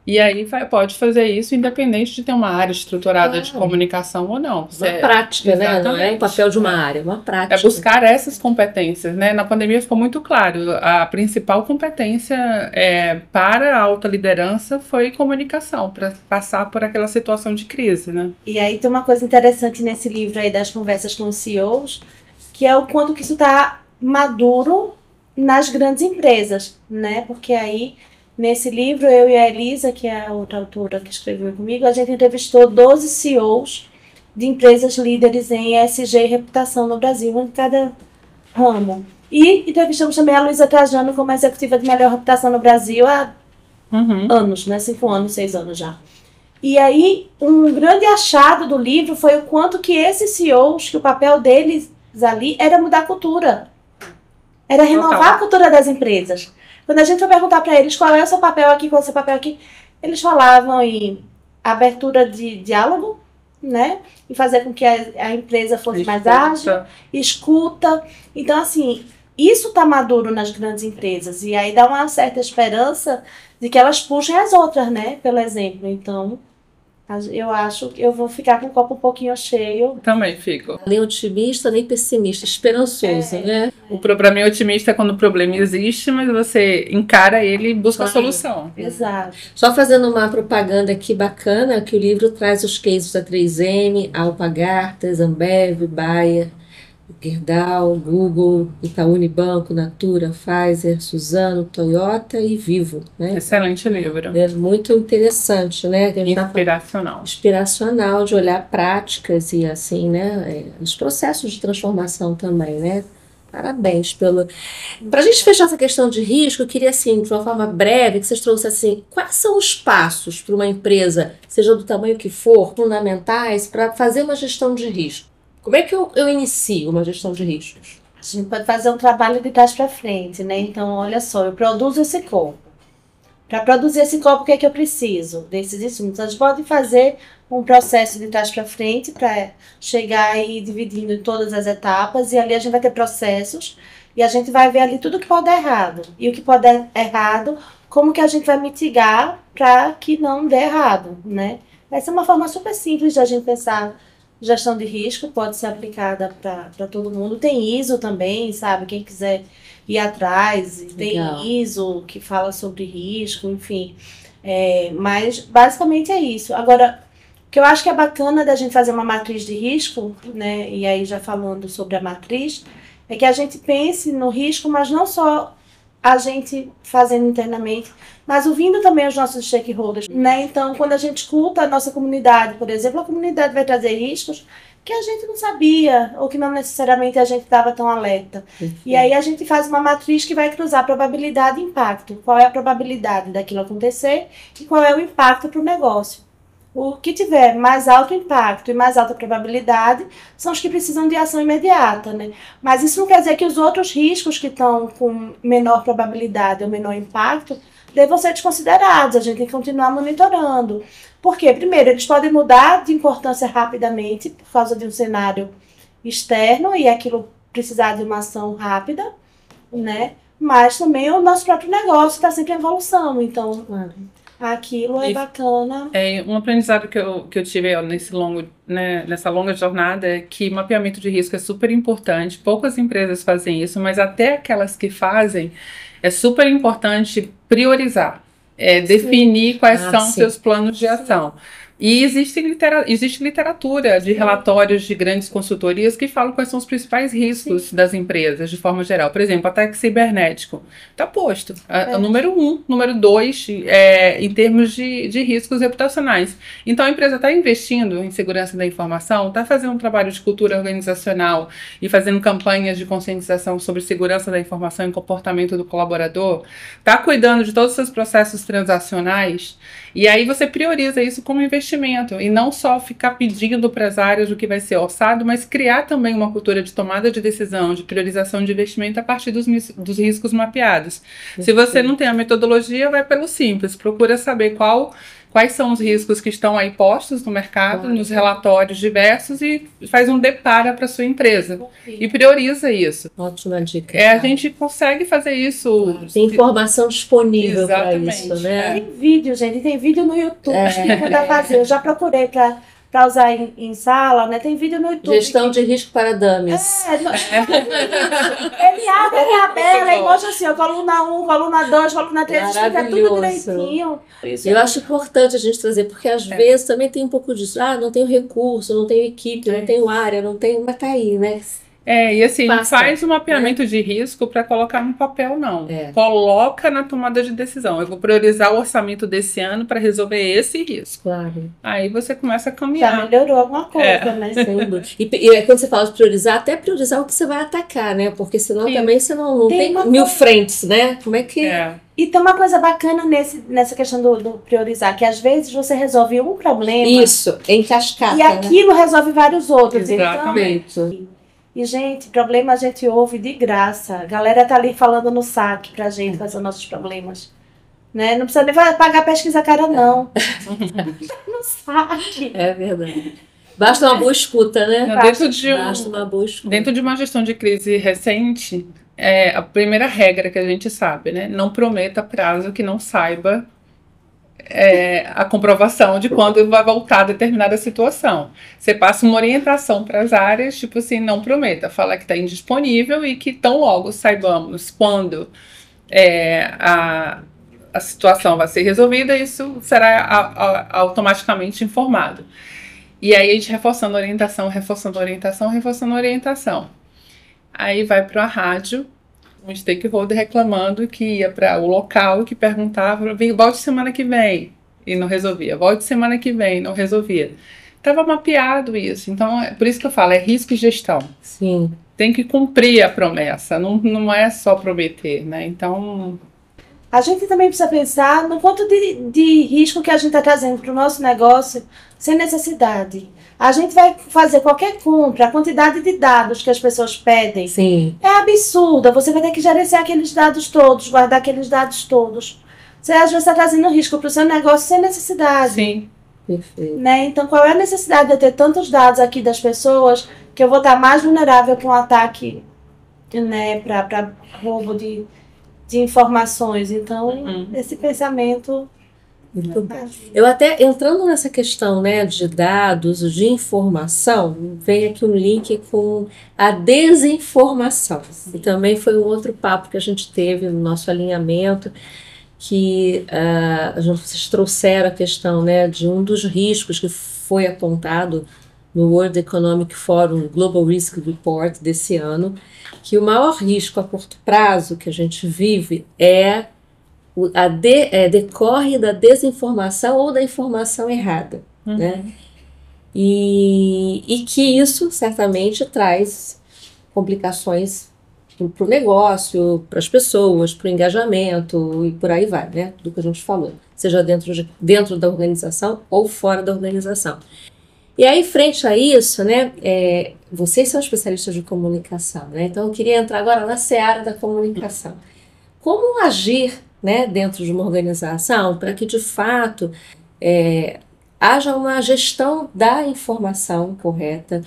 E aí pode fazer isso independente de ter uma área estruturada de comunicação ou não. Uma prática, né? Não é o papel de uma área, uma prática. É buscar essas competências, né? Na pandemia ficou muito claro, a principal competência para a alta liderança foi comunicação, para passar por aquela situação de crise, né? E aí tem uma coisa interessante nesse livro aí das conversas com os CEOs, que é o quanto que isso está maduro nas grandes empresas, né? Porque aí, nesse livro, eu e a Elisa, que é a outra autora que escreveu comigo, a gente entrevistou 12 CEOs de empresas líderes em ESG e reputação no Brasil, em cada ramo. E entrevistamos também a Luísa Trajano como executiva de melhor reputação no Brasil há anos, né? 5 anos, 6 anos já. E aí, um grande achado do livro foi o quanto que esses CEOs, que o papel deles ali era mudar a cultura. Era renovar a cultura das empresas. Quando a gente foi perguntar para eles qual é o seu papel aqui, qual é o seu papel aqui, eles falavam em abertura de diálogo, né? E fazer com que a empresa fosse mais ágil, escuta. Então, assim, isso está maduro nas grandes empresas. E aí dá uma certa esperança de que elas puxem as outras, né? Pelo exemplo. Então, eu acho que eu vou ficar com o copo um pouquinho cheio. Também fico. Nem otimista, nem pessimista, esperançoso, né? Para mim, otimista é quando o problema existe, mas você encara ele e busca a solução. Exato. Só fazendo uma propaganda aqui bacana, que o livro traz os cases da 3M, Alpargatas, Ambev, Bayer, Gerdau, Google, Itaú Unibanco, Natura, Pfizer, Suzano, Toyota e Vivo, né? Excelente livro. É muito interessante, né? Inspiracional. Inspiracional de olhar práticas e assim, né? Os processos de transformação também, né? Parabéns pelo... Para a gente fechar essa questão de risco, eu queria, assim, de uma forma breve, que vocês trouxessem assim, quais são os passos para uma empresa, seja do tamanho que for, fundamentais para fazer uma gestão de risco? Como é que eu inicio uma gestão de riscos? A gente pode fazer um trabalho de trás para frente, né? Então, olha só, eu produzo esse copo. Para produzir esse copo, o que é que eu preciso? Desses insumos. Então, a gente pode fazer um processo de trás para frente para chegar e ir dividindo em todas as etapas. E ali a gente vai ter processos e a gente vai ver ali tudo que pode dar errado. E o que pode dar errado, como que a gente vai mitigar para que não dê errado, né? Essa é uma forma super simples de a gente pensar. Gestão de risco pode ser aplicada para todo mundo. Tem ISO também, sabe? Quem quiser ir atrás. Legal. Tem ISO que fala sobre risco, enfim. Mas basicamente é isso. Agora, o que eu acho que é bacana da gente fazer uma matriz de risco, né? E aí já falando sobre a matriz, é que a gente pense no risco, mas não só a gente fazendo internamente, mas ouvindo também os nossos stakeholders, né? Então, quando a gente escuta a nossa comunidade, por exemplo, a comunidade vai trazer riscos que a gente não sabia, ou que não necessariamente a gente estava tão alerta. E aí a gente faz uma matriz que vai cruzar probabilidade e impacto. Qual é a probabilidade daquilo acontecer e qual é o impacto para o negócio. O que tiver mais alto impacto e mais alta probabilidade são os que precisam de ação imediata, né? Mas isso não quer dizer que os outros riscos que estão com menor probabilidade ou menor impacto devam ser desconsiderados. A gente tem que continuar monitorando. Por quê? Primeiro, eles podem mudar de importância rapidamente por causa de um cenário externo e aquilo precisar de uma ação rápida, né? Mas também o nosso próprio negócio está sempre em evolução, então... Aquilo é bacana. Um aprendizado que eu tive nessa longa jornada é que mapeamento de risco é super importante. Poucas empresas fazem isso, mas até aquelas que fazem, é super importante priorizar, definir quais são seus planos de ação. E existe literatura de relatórios de grandes consultorias que falam quais são os principais riscos das empresas, de forma geral. Por exemplo, ataque cibernético. Está posto. Número 1, número 2, em termos de riscos reputacionais. Então, a empresa está investindo em segurança da informação, está fazendo um trabalho de cultura organizacional e fazendo campanhas de conscientização sobre segurança da informação e comportamento do colaborador, está cuidando de todos os seus processos transacionais, e aí você prioriza isso como investimento, e não só ficar pedindo para as áreas o que vai ser orçado, mas criar também uma cultura de tomada de decisão, de priorização de investimento a partir dos riscos mapeados. Se você não tem a metodologia, vai pelo simples, procura saber qual quais são os riscos que estão aí postos no mercado, nos relatórios diversos, e faz um depara para sua empresa. E prioriza isso. Ótima dica. A gente consegue fazer isso. Tem informação disponível para isso, né? Tem vídeo, gente, tem vídeo no YouTube que dá pra fazer. Eu já procurei para usar em sala, né? Tem vídeo no YouTube. Gestão de risco para dummies. Ele abre a tabela e mostra assim, ó, coluna 1, coluna 2, coluna 3, explica tudo direitinho. Eu acho importante a gente trazer, porque às vezes também tem um pouco disso. Não tenho recurso, não tenho equipe, não tenho área, não tenho... Mas tá aí, né? E assim, não faz um mapeamento de risco para colocar no papel, não. Coloca na tomada de decisão. Eu vou priorizar o orçamento desse ano para resolver esse risco. Claro. Aí você começa a caminhar. Já melhorou alguma coisa, né? E quando você fala de priorizar, até priorizar o que você vai atacar, né? Porque senão também você não tem mil frentes, né? Como é que... E tem uma coisa bacana nessa questão do priorizar, que às vezes você resolve um problema... Isso, em cascata. E aquilo resolve vários outros. Exatamente. Então, e, gente, problema a gente ouve de graça. A galera tá ali falando no saque pra gente quais são nossos problemas. Né? Não precisa nem pagar pesquisa cara, não. No saque. É verdade. Basta uma boa escuta, né? Basta uma boa escuta. Dentro de uma gestão de crise recente, a primeira regra que a gente sabe, né? Não prometa prazo que não saiba a comprovação de quando vai voltar a determinada situação. Você passa uma orientação para as áreas, tipo assim, não prometa, fala que está indisponível e que tão logo saibamos quando a situação vai ser resolvida, isso será automaticamente informado. E aí a gente reforçando a orientação, reforçando a orientação, reforçando a orientação. Aí vai para a rádio, um stakeholder reclamando que ia para o local, que perguntava, volte semana que vem, e não resolvia. Volte semana que vem, não resolvia. Estava mapeado isso. Então, por isso que eu falo, é risco e gestão. Sim. Tem que cumprir a promessa, não é só prometer, né? Então... A gente também precisa pensar no quanto de risco que a gente está trazendo para o nosso negócio sem necessidade. A gente vai fazer qualquer compra, a quantidade de dados que as pessoas pedem é absurda. Você vai ter que gerenciar aqueles dados todos, guardar aqueles dados todos. Você às vezes está trazendo risco para o seu negócio sem necessidade. Sim. Perfeito. Né? Então, qual é a necessidade de eu ter tantos dados aqui das pessoas que eu vou estar mais vulnerável para um ataque, né, para roubo de informações? Então, esse pensamento... Eu até, entrando nessa questão, né, de dados, de informação, vem aqui um link com a desinformação. E também foi um outro papo que a gente teve no nosso alinhamento, que vocês trouxeram a questão, né, de um dos riscos que foi apontado no World Economic Forum Global Risk Report desse ano, que o maior risco a curto prazo que a gente vive decorre da desinformação ou da informação errada, né? E que isso certamente traz complicações para o negócio, para as pessoas, para o engajamento e por aí vai, né? Do que a gente falou, seja dentro da organização ou fora da organização. E aí, frente a isso, né, vocês são especialistas de comunicação, né? Então eu queria entrar agora na seara da comunicação. Como agir, né, dentro de uma organização para que, de fato, haja uma gestão da informação correta,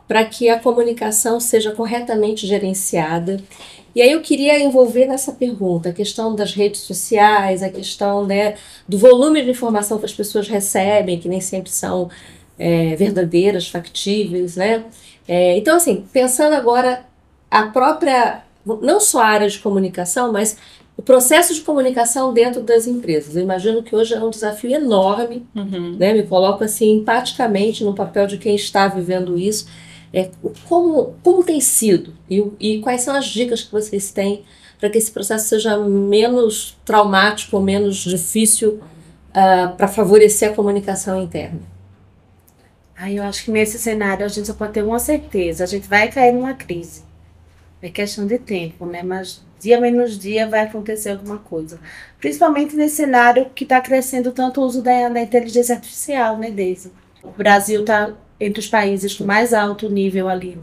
para que a comunicação seja corretamente gerenciada. E aí eu queria envolver nessa pergunta a questão das redes sociais, a questão, né, do volume de informação que as pessoas recebem, que nem sempre são verdadeiras, factíveis, né? Então, assim, pensando agora a própria, não só a área de comunicação, mas o processo de comunicação dentro das empresas. Eu imagino que hoje é um desafio enorme, né? Me coloco assim empaticamente no papel de quem está vivendo isso. Como tem sido e quais são as dicas que vocês têm para que esse processo seja menos traumático ou menos difícil para favorecer a comunicação interna? Eu acho que nesse cenário a gente só pode ter uma certeza: a gente vai cair numa crise. É questão de tempo, né? Mas dia menos dia vai acontecer alguma coisa. Principalmente nesse cenário que está crescendo tanto o uso da inteligência artificial, né, Deise? O Brasil está entre os países com mais alto nível ali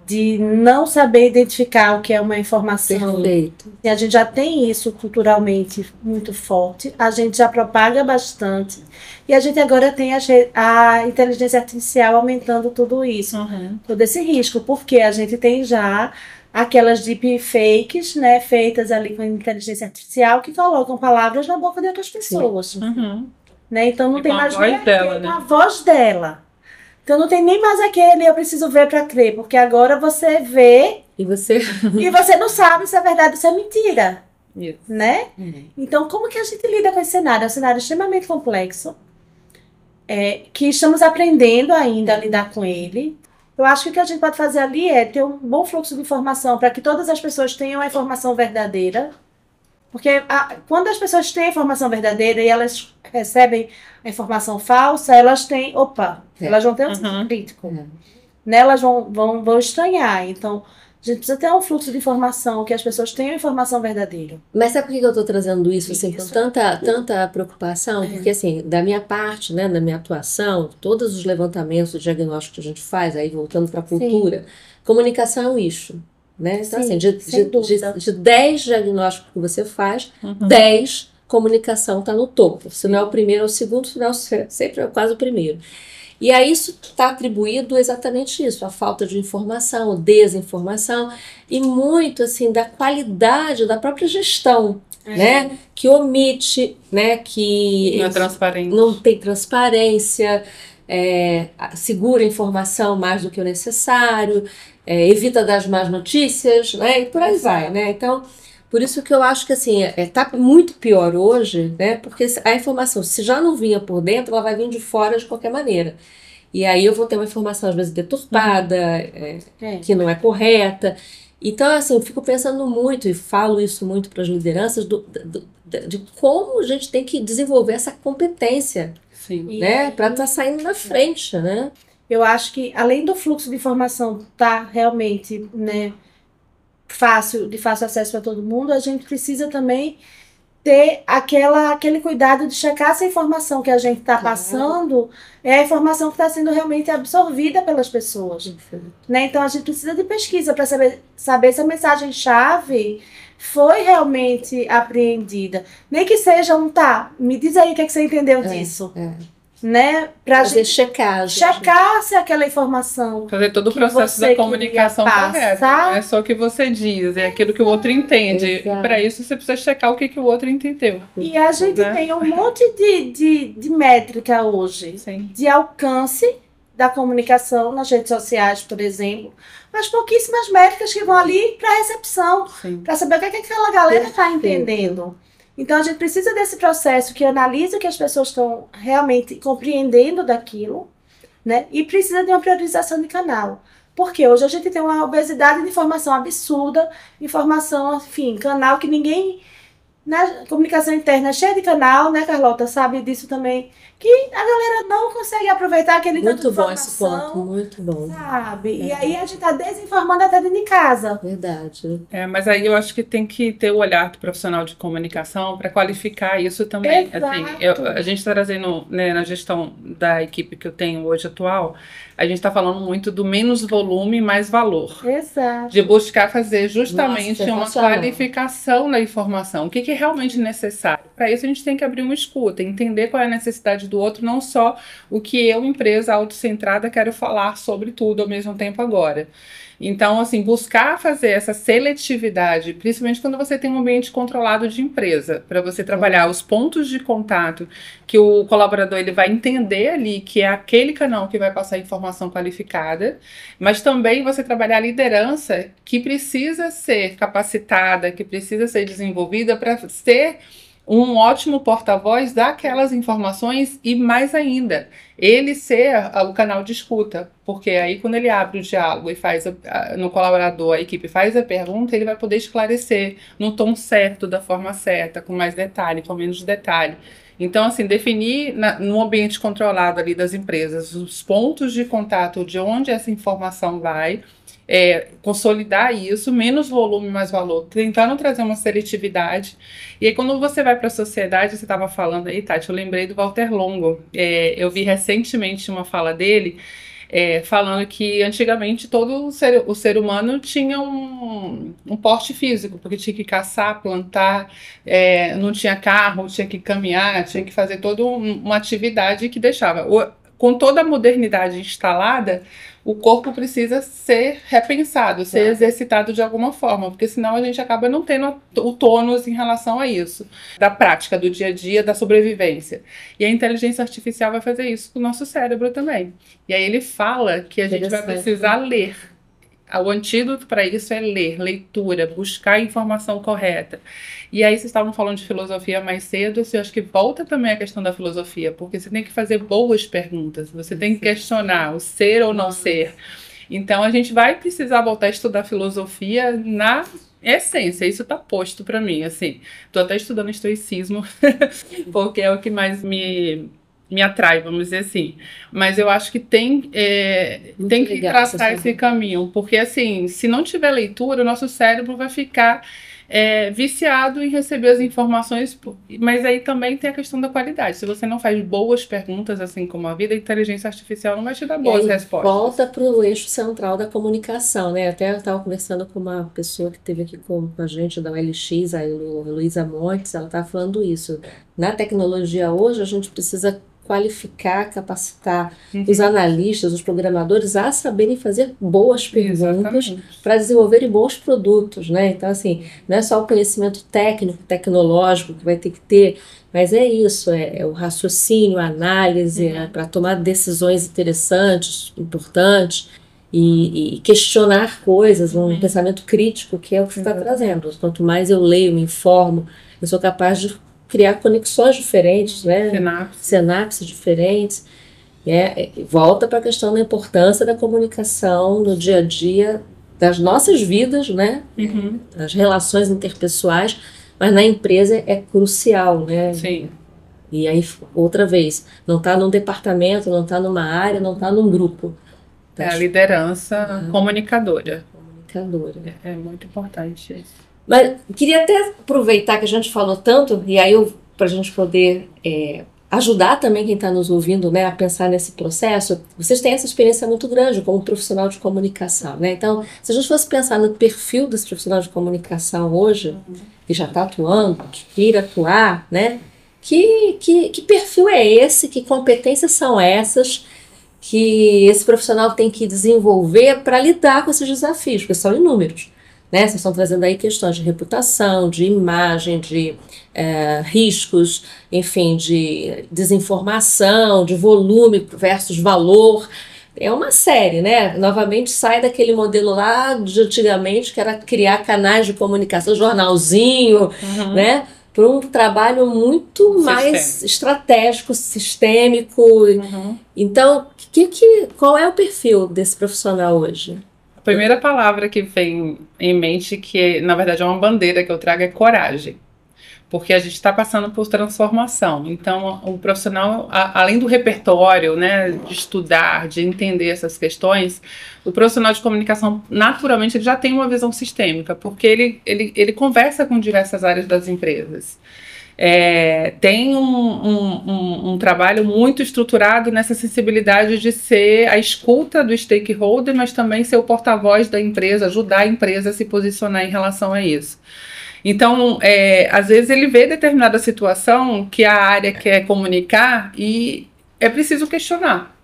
de não saber identificar o que é uma informação. Perfeito. E a gente já tem isso culturalmente muito forte, a gente já propaga bastante, e a gente agora tem a inteligência artificial aumentando tudo isso, todo esse risco, porque a gente tem já aquelas deepfakes, né, feitas ali com inteligência artificial, que colocam palavras na boca de outras pessoas. Né? Então não tem mais nem a voz dela. Então não tem nem mais aquele eu preciso ver para crer, porque agora você vê e você não sabe se é verdade ou se é mentira. Isso. Né? Então como que a gente lida com esse cenário? É um cenário extremamente complexo, que estamos aprendendo ainda a lidar com ele. Eu acho que o que a gente pode fazer ali é ter um bom fluxo de informação para que todas as pessoas tenham a informação verdadeira. Porque quando as pessoas têm a informação verdadeira e elas recebem a informação falsa, elas têm, elas vão ter um senso crítico. Né? Elas vão estranhar. Então, a gente precisa ter um fluxo de informação, que as pessoas tenham a informação verdadeira. Mas sabe por que eu estou trazendo isso assim, com tanta preocupação? Porque, assim, da minha parte, né, da minha atuação, todos os levantamentos, o diagnóstico que a gente faz, aí voltando para a cultura, comunicação é um eixo. Né? Então, assim, de 10 diagnósticos que você faz, 10 comunicação está no topo. Se não é o primeiro ou o segundo, se não é sempre é quase o primeiro. E aí isso está atribuído exatamente isso, a falta de informação, desinformação, e muito assim da qualidade da própria gestão, né? Que omite, né? Que não é transparente. Não tem transparência, segura a informação mais do que o necessário, evita das más notícias, né? E por aí vai, né? Então, por isso que eu acho que assim, tá muito pior hoje, né? Porque a informação, se já não vinha por dentro, ela vai vir de fora de qualquer maneira. E aí eu vou ter uma informação, às vezes, deturpada, que não é correta. Então, assim, eu fico pensando muito, e falo isso muito para as lideranças, de como a gente tem que desenvolver essa competência, né? Para estar saindo na frente, né? Eu acho que, além do fluxo de informação estar realmente, né, de fácil acesso para todo mundo, a gente precisa também ter aquele cuidado de checar se a informação que a gente está passando é a informação que está sendo realmente absorvida pelas pessoas. Né? Então, a gente precisa de pesquisa para saber se a mensagem-chave foi realmente apreendida. Nem que seja me diz aí o que você entendeu disso. Né? Pra fazer gente checar se aquela informação. Fazer todo o processo da comunicação correto. Não é só o que você diz, é aquilo que o outro entende. Para isso você precisa checar o que o outro entendeu. E a gente tem um monte de métrica hoje, de alcance da comunicação nas redes sociais, por exemplo, mas pouquíssimas métricas que vão ali para recepção, para saber o que aquela galera está entendendo. Então, a gente precisa desse processo que analisa o que as pessoas estão realmente compreendendo daquilo, né? E precisa de uma priorização de canal. Porque hoje a gente tem uma obesidade de informação absurda, informação, enfim, canal que ninguém... Na comunicação interna é cheia de canal, né, Carlota? Sabe disso também. Que a galera não consegue aproveitar aquele tanto de informação. Muito bom esse ponto, muito bom. Sabe? E aí a gente tá desinformando até dentro de casa. Verdade. Mas aí eu acho que tem que ter o olhar do profissional de comunicação para qualificar isso também. Assim, a gente está trazendo, né, na gestão da equipe que eu tenho hoje atual, a gente está falando muito do menos volume, mais valor. Exato. De buscar fazer justamente uma qualificação da informação. O que é realmente necessário? Para isso a gente tem que abrir uma escuta, entender qual é a necessidade do outro, não só o que eu, empresa autocentrada, quero falar sobre tudo ao mesmo tempo agora. Então, assim, buscar fazer essa seletividade, principalmente quando você tem um ambiente controlado de empresa, para você trabalhar os pontos de contato que o colaborador ele vai entender ali que é aquele canal que vai passar informação qualificada, mas também você trabalhar a liderança que precisa ser capacitada, que precisa ser desenvolvida para ser um ótimo porta-voz daquelas informações e, mais ainda, ele ser o canal de escuta, porque aí quando ele abre o diálogo e faz no colaborador, a equipe faz a pergunta, ele vai poder esclarecer no tom certo, da forma certa, com mais detalhe, com menos detalhe. Então, assim, definir no ambiente controlado ali das empresas os pontos de contato de onde essa informação vai, consolidar isso, menos volume, mais valor, tentando trazer uma seletividade. E aí, quando você vai para a sociedade, você estava falando aí, Tati, eu lembrei do Walter Longo. Eu vi recentemente uma fala dele, falando que antigamente todo o ser humano tinha um porte físico, porque tinha que caçar, plantar, não tinha carro, tinha que caminhar, tinha que fazer toda uma atividade que deixava. Com toda a modernidade instalada, o corpo precisa ser repensado, ser exercitado de alguma forma, porque senão a gente acaba não tendo o tônus em relação a isso, da prática, do dia a dia, da sobrevivência. E a inteligência artificial vai fazer isso com o nosso cérebro também. E aí ele fala que a gente vai precisar ler. O antídoto para isso é ler, leitura, buscar a informação correta. E aí vocês estavam falando de filosofia mais cedo, eu acho que volta também a questão da filosofia, porque você tem que fazer boas perguntas, você tem que questionar o ser ou não ser. Então a gente vai precisar voltar a estudar filosofia na essência, isso está posto para mim, assim. Estou até estudando estoicismo, porque é o que mais me atrai, vamos dizer assim. Mas eu acho que tem que traçar esse caminho, porque assim, se não tiver leitura, o nosso cérebro vai ficar viciado em receber as informações, mas aí também tem a questão da qualidade. Se você não faz boas perguntas, assim como a vida, a inteligência artificial não vai te dar boas respostas. Volta para o eixo central da comunicação, né? Até eu estava conversando com uma pessoa que esteve aqui com a gente da OLX, a Heloísa Montes, ela estava falando isso. Na tecnologia hoje, a gente precisa qualificar, capacitar os analistas, os programadores a saberem fazer boas perguntas para desenvolverem bons produtos, né? Então, assim, não é só o conhecimento técnico, tecnológico que vai ter que ter, mas é isso, é o raciocínio, a análise, para tomar decisões interessantes, importantes, e questionar coisas, um pensamento crítico, que é o que você está trazendo. Quanto mais eu leio, me informo, eu sou capaz de criar conexões diferentes, né? Sinapses diferentes. Volta para a questão da importância da comunicação no dia a dia das nossas vidas, né? Das relações interpessoais, mas na empresa é crucial, né? Sim. E aí, outra vez, não está num departamento, não está numa área, não está num grupo. É a liderança comunicadora. É muito importante isso. Mas queria até aproveitar que a gente falou tanto, e aí para a gente poder ajudar também quem está nos ouvindo, né, a pensar nesse processo. Vocês têm essa experiência muito grande como profissional de comunicação, né? Então, se a gente fosse pensar no perfil desse profissional de comunicação hoje, que já está atuando, que queira atuar, né? Que perfil é esse? Que competências são essas que esse profissional tem que desenvolver para lidar com esses desafios, porque são inúmeros. Né? Vocês estão trazendo aí questões de reputação, de imagem, de riscos, enfim, de desinformação, de volume versus valor. É uma série, né? Novamente sai daquele modelo lá de antigamente, que era criar canais de comunicação, jornalzinho, né? Para um trabalho muito mais estratégico, sistêmico. Então, qual é o perfil desse profissional hoje? A primeira palavra que vem em mente, que na verdade é uma bandeira que eu trago, é coragem. Porque a gente está passando por transformação. Então, o profissional, além do repertório, né, de estudar, de entender essas questões, o profissional de comunicação, naturalmente, ele já tem uma visão sistêmica, porque ele conversa com diversas áreas das empresas. Tem um trabalho muito estruturado nessa sensibilidade de ser a escuta do stakeholder, mas também ser o porta-voz da empresa, ajudar a empresa a se posicionar em relação a isso. Então, às vezes ele vê determinada situação que a área quer comunicar e é preciso questionar.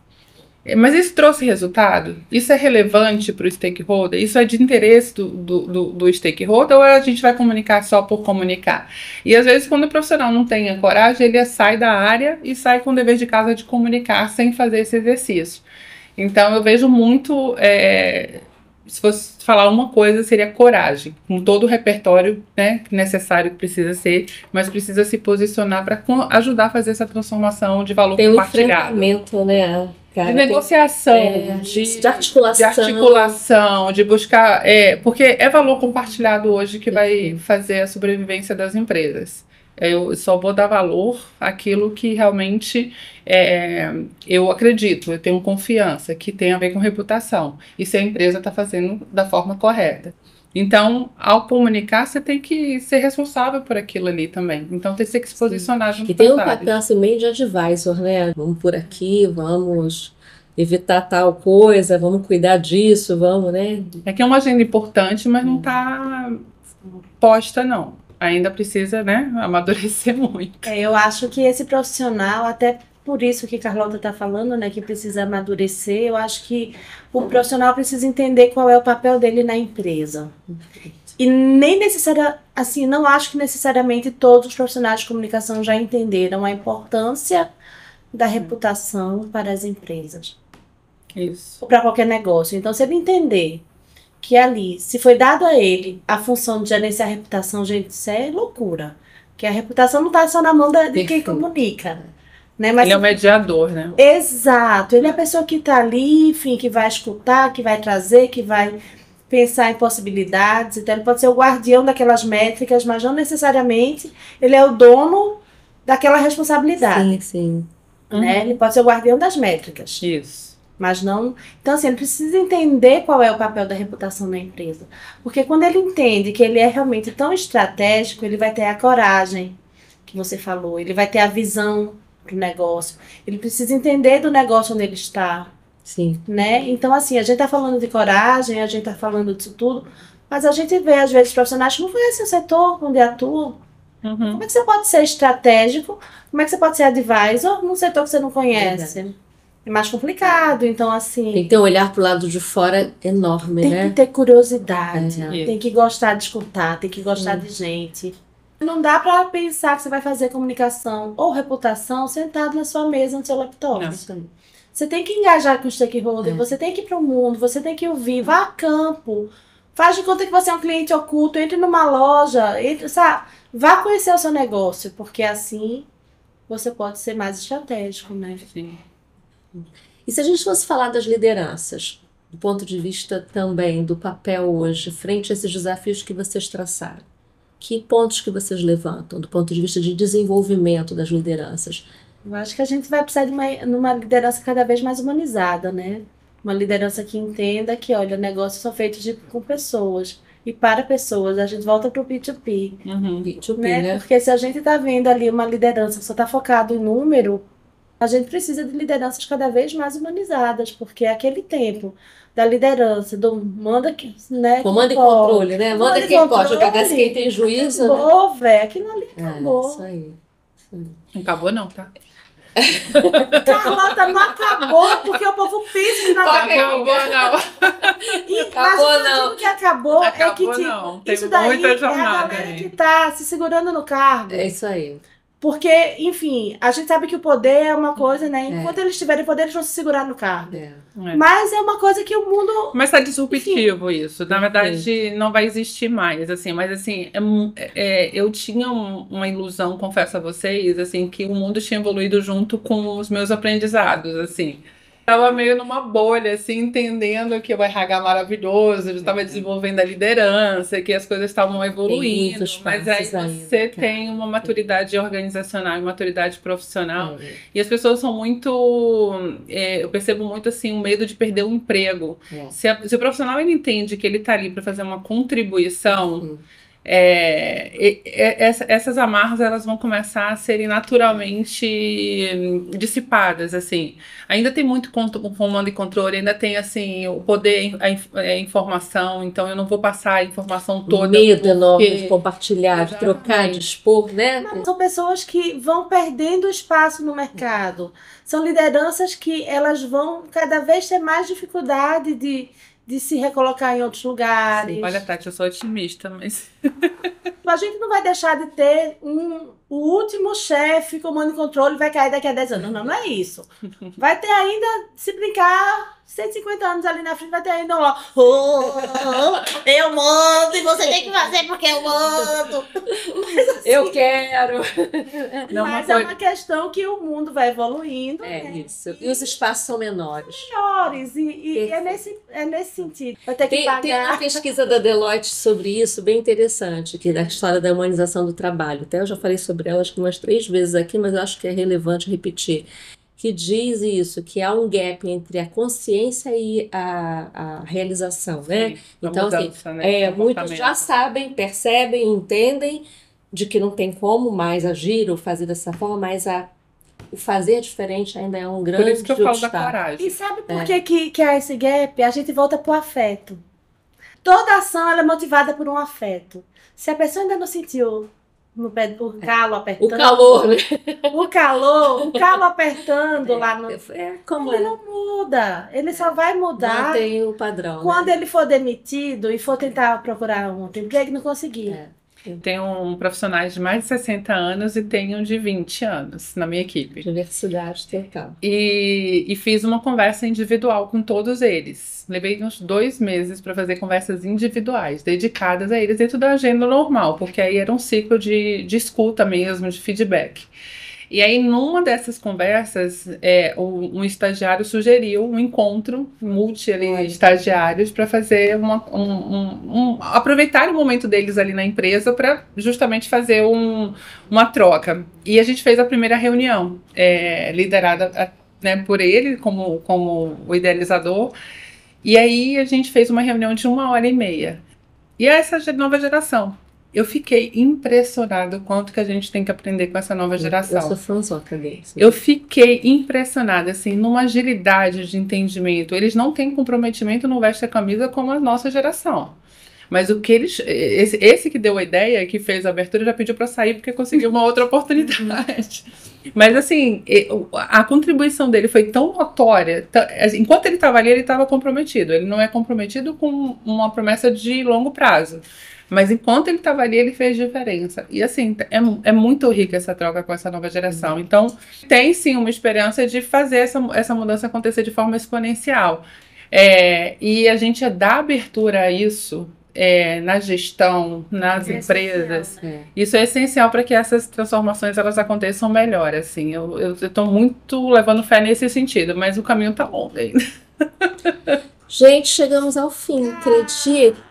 Mas isso trouxe resultado? Isso é relevante para o stakeholder? Isso é de interesse do stakeholder, ou a gente vai comunicar só por comunicar? E às vezes, quando o profissional não tem a coragem, ele sai da área e sai com o dever de casa de comunicar sem fazer esse exercício. Então, eu vejo muito... se fosse falar uma coisa, seria coragem, com todo o repertório, né, necessário que precisa ser, mas precisa se posicionar para ajudar a fazer essa transformação de valor compartilhado. Tem um enfrentamento, né? De negociação, de articulação, de buscar... porque é valor compartilhado hoje que vai fazer a sobrevivência das empresas. Eu só vou dar valor àquilo que realmente eu acredito, eu tenho confiança, que tem a ver com reputação. E se a empresa está fazendo da forma correta. Então, ao comunicar, você tem que ser responsável por aquilo ali também. Então, tem que se posicionar junto. E tem um papel assim, meio de advisor, né? Vamos por aqui, vamos evitar tal coisa, vamos cuidar disso, vamos, né? É que é uma agenda importante, mas não está posta, não. Ainda precisa, né, amadurecer muito. Eu acho que esse profissional, até por isso que Carlota está falando, né, que precisa amadurecer, eu acho que o profissional precisa entender qual é o papel dele na empresa. E nem assim, não acho que necessariamente todos os profissionais de comunicação já entenderam a importância da reputação para as empresas. Isso. Ou para qualquer negócio. Então, se ele entender que ali, se foi dado a ele a função de gerenciar a reputação, gente, isso é loucura. Porque a reputação não está só na mão de quem comunica. Né? Mas ele é o mediador, né? Exato. Ele é a pessoa que está ali, enfim, que vai escutar, que vai trazer, que vai pensar em possibilidades. Então, ele pode ser o guardião daquelas métricas, mas não necessariamente ele é o dono daquela responsabilidade. Sim. Né? Ele pode ser o guardião das métricas. Isso. Mas não... Então, assim, ele precisa entender qual é o papel da reputação na empresa. Porque quando ele entende que ele é realmente tão estratégico, ele vai ter a coragem que você falou, ele vai ter a visão do negócio. Ele precisa entender do negócio onde ele está. Sim. Né? Então, assim, a gente está falando de coragem, a gente está falando disso tudo, mas a gente vê, às vezes, profissionais que não conhecem o setor onde atuam. Como é que você pode ser estratégico? Como é que você pode ser advisor num setor que você não conhece? É mais complicado, então assim... Tem que ter um olhar pro lado de fora enorme, tem né? que ter curiosidade, É. tem que gostar de escutar, tem que gostar de gente. Não dá pra pensar que você vai fazer comunicação ou reputação sentado na sua mesa, no seu laptop. Não. Você tem que engajar com o stakeholder, você tem que ir pro mundo, você tem que ouvir, vá a campo. Faz de conta que você é um cliente oculto, entre numa loja, sabe? Vá conhecer o seu negócio, porque assim você pode ser mais estratégico, né? Sim. E se a gente fosse falar das lideranças, do ponto de vista também do papel hoje, frente a esses desafios que vocês traçaram, que pontos que vocês levantam do ponto de vista de desenvolvimento das lideranças? Eu acho que a gente vai precisar de uma liderança cada vez mais humanizada, né? Uma liderança que entenda que, olha, negócios são feitos com pessoas e para pessoas. A gente volta pro P2P, B2B, né? Porque se a gente está vendo ali uma liderança que só está focado em número, a gente precisa de lideranças cada vez mais humanizadas, porque é aquele tempo da liderança, do manda que, né? Comando e controle, né? Manda quem pode, obedece quem tem juízo. Acabou, velho. Aquilo ali acabou. Isso aí. Não acabou não, tá? Carlota, não acabou, porque o povo pensa que não acabou. Mas o motivo que acabou é que isso daí é a galera que tá se segurando no cargo. É isso aí. Porque, enfim, a gente sabe que o poder é uma coisa, né? Enquanto eles tiverem poder, eles vão se segurar no cargo. Mas é uma coisa que o mundo... Mas tá disruptivo isso. Na verdade, não vai existir mais, assim. Mas, assim, eu tinha uma ilusão, confesso a vocês, assim, que o mundo tinha evoluído junto com os meus aprendizados, assim. Tava meio numa bolha, assim, entendendo que o RH maravilhoso, eu estava desenvolvendo a liderança, que as coisas estavam evoluindo, mas aí você tem uma maturidade organizacional e maturidade profissional, e as pessoas são muito, eu percebo muito, assim, o medo de perder o emprego. Se o profissional ele entende que ele está ali para fazer uma contribuição, essas amarras elas vão começar a serem naturalmente dissipadas, assim. Ainda tem muito comando e controle, ainda tem assim o poder, a informação, então eu não vou passar a informação toda. Medo enorme de compartilhar, de trocar, de expor, né? Mas são pessoas que vão perdendo espaço no mercado. São lideranças que elas vão cada vez ter mais dificuldade de se recolocar em outros lugares. Sim. Olha, Tati, eu sou otimista, mas... A gente não vai deixar de ter o último chefe, comando e controle, vai cair daqui a 10 anos. Não é isso. Vai ter ainda, se brincar, 150 anos ali na frente, vai ter ainda lá. Eu mando e você tem que fazer porque eu mando. Mas, assim, eu quero. Mas é uma questão que o mundo vai evoluindo. Isso. E os espaços são menores. E é nesse sentido. Vai ter que pagar. Tem uma pesquisa da Deloitte sobre isso, bem interessante, que é da história da humanização do trabalho. Até eu já falei sobre ela acho que umas 3 vezes aqui, mas eu acho que é relevante repetir. Que diz isso, que há um gap entre a consciência e a realização, né? Sim, então, mudança, assim, né, muitos já sabem, percebem, entendem de que não tem como mais agir ou fazer dessa forma, mas a o fazer diferente ainda é um grande Por isso que eu falo da obstáculo. coragem. E sabe por que a esse gap a gente volta pro afeto? Toda ação ela é motivada por um afeto. Se a pessoa ainda não sentiu no pé, o calo apertando. O calor, né? O calo apertando lá no. Como Ele não muda. Ele só vai mudar mantém o padrão. quando né? ele for demitido e for tentar procurar um outro emprego, não conseguir. Tenho profissionais de mais de 60 anos e tenho de 20 anos na minha equipe. Diversidade total. E fiz uma conversa individual com todos eles. Levei uns 2 meses para fazer conversas individuais, dedicadas a eles, dentro da agenda normal, porque aí era um ciclo de escuta mesmo, de feedback. E aí, numa dessas conversas, um estagiário sugeriu um encontro multi-estagiários para fazer aproveitar o momento deles ali na empresa para justamente fazer uma troca. E a gente fez a primeira reunião, liderada por ele como o idealizador. E aí a gente fez uma reunião de 1h30. E essa nova geração. Eu fiquei impressionada o quanto que a gente tem que aprender com essa nova geração. Eu sou fãzoca deles. Eu fiquei impressionada, assim, numa agilidade de entendimento. Eles não têm comprometimento no veste a camisa como a nossa geração. Mas o que eles... Esse que deu a ideia, que fez a abertura, já pediu para sair porque conseguiu uma outra oportunidade. Mas, assim, a contribuição dele foi tão notória. Enquanto ele estava ali, ele estava comprometido. Ele não é comprometido com uma promessa de longo prazo. Mas enquanto ele estava ali, ele fez diferença. E assim, é muito rica essa troca com essa nova geração. Então, tem sim uma esperança de fazer essa mudança acontecer de forma exponencial. E a gente dá abertura a isso na gestão, nas empresas. Isso é essencial para que essas transformações elas aconteçam melhor. Assim. Eu estou muito levando fé nesse sentido, mas o caminho está longo ainda. Gente, chegamos ao fim, acredito.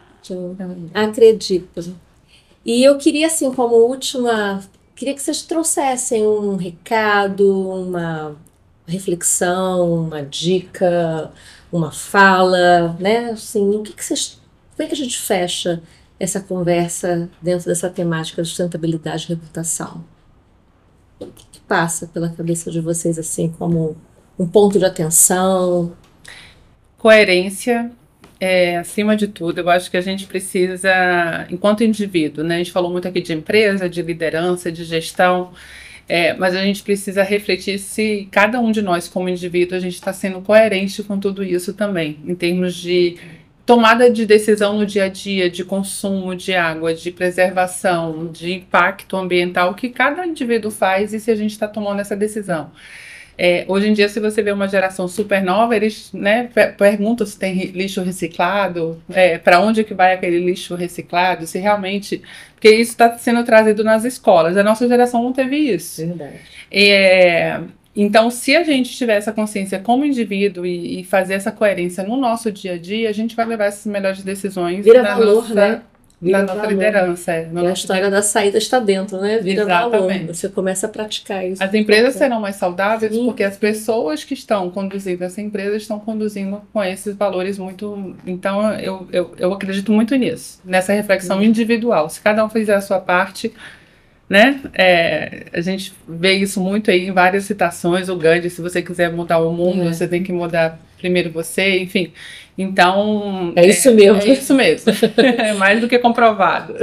E eu queria, assim, como última, queria que vocês trouxessem um recado, uma reflexão, uma dica, uma fala, né? Assim, como é que a gente fecha essa conversa dentro dessa temática de sustentabilidade e reputação? O que passa pela cabeça de vocês, assim, como um ponto de atenção? Coerência. Acima de tudo, eu acho que a gente precisa, enquanto indivíduo, né? A gente falou muito aqui de empresa, de liderança, de gestão, mas a gente precisa refletir se cada um de nós, como indivíduo, a gente está sendo coerente com tudo isso também, em termos de tomada de decisão no dia a dia, de consumo de água, de preservação, de impacto ambiental que cada indivíduo faz e se a gente está tomando essa decisão. Hoje em dia, se você vê uma geração super nova, eles perguntam se tem lixo reciclado, para onde que vai aquele lixo reciclado, se realmente... Porque isso está sendo trazido nas escolas. A nossa geração não teve isso. Verdade. Então, se a gente tiver essa consciência como indivíduo e fazer essa coerência no nosso dia a dia, a gente vai levar essas melhores decisões. Vira valor, né? Na nossa liderança. A história da saída está dentro, né? Vira Exatamente. valor. Você começa a praticar isso. As empresas serão mais saudáveis porque as pessoas que estão conduzindo essa empresa estão conduzindo com esses valores muito... Então, eu acredito muito nisso, nessa reflexão individual. Se cada um fizer a sua parte, né? A gente vê isso muito aí em várias citações. O Gandhi, se você quiser mudar o mundo, você tem que mudar primeiro você, enfim... Então... É isso mesmo. É isso mesmo. É mais do que comprovado.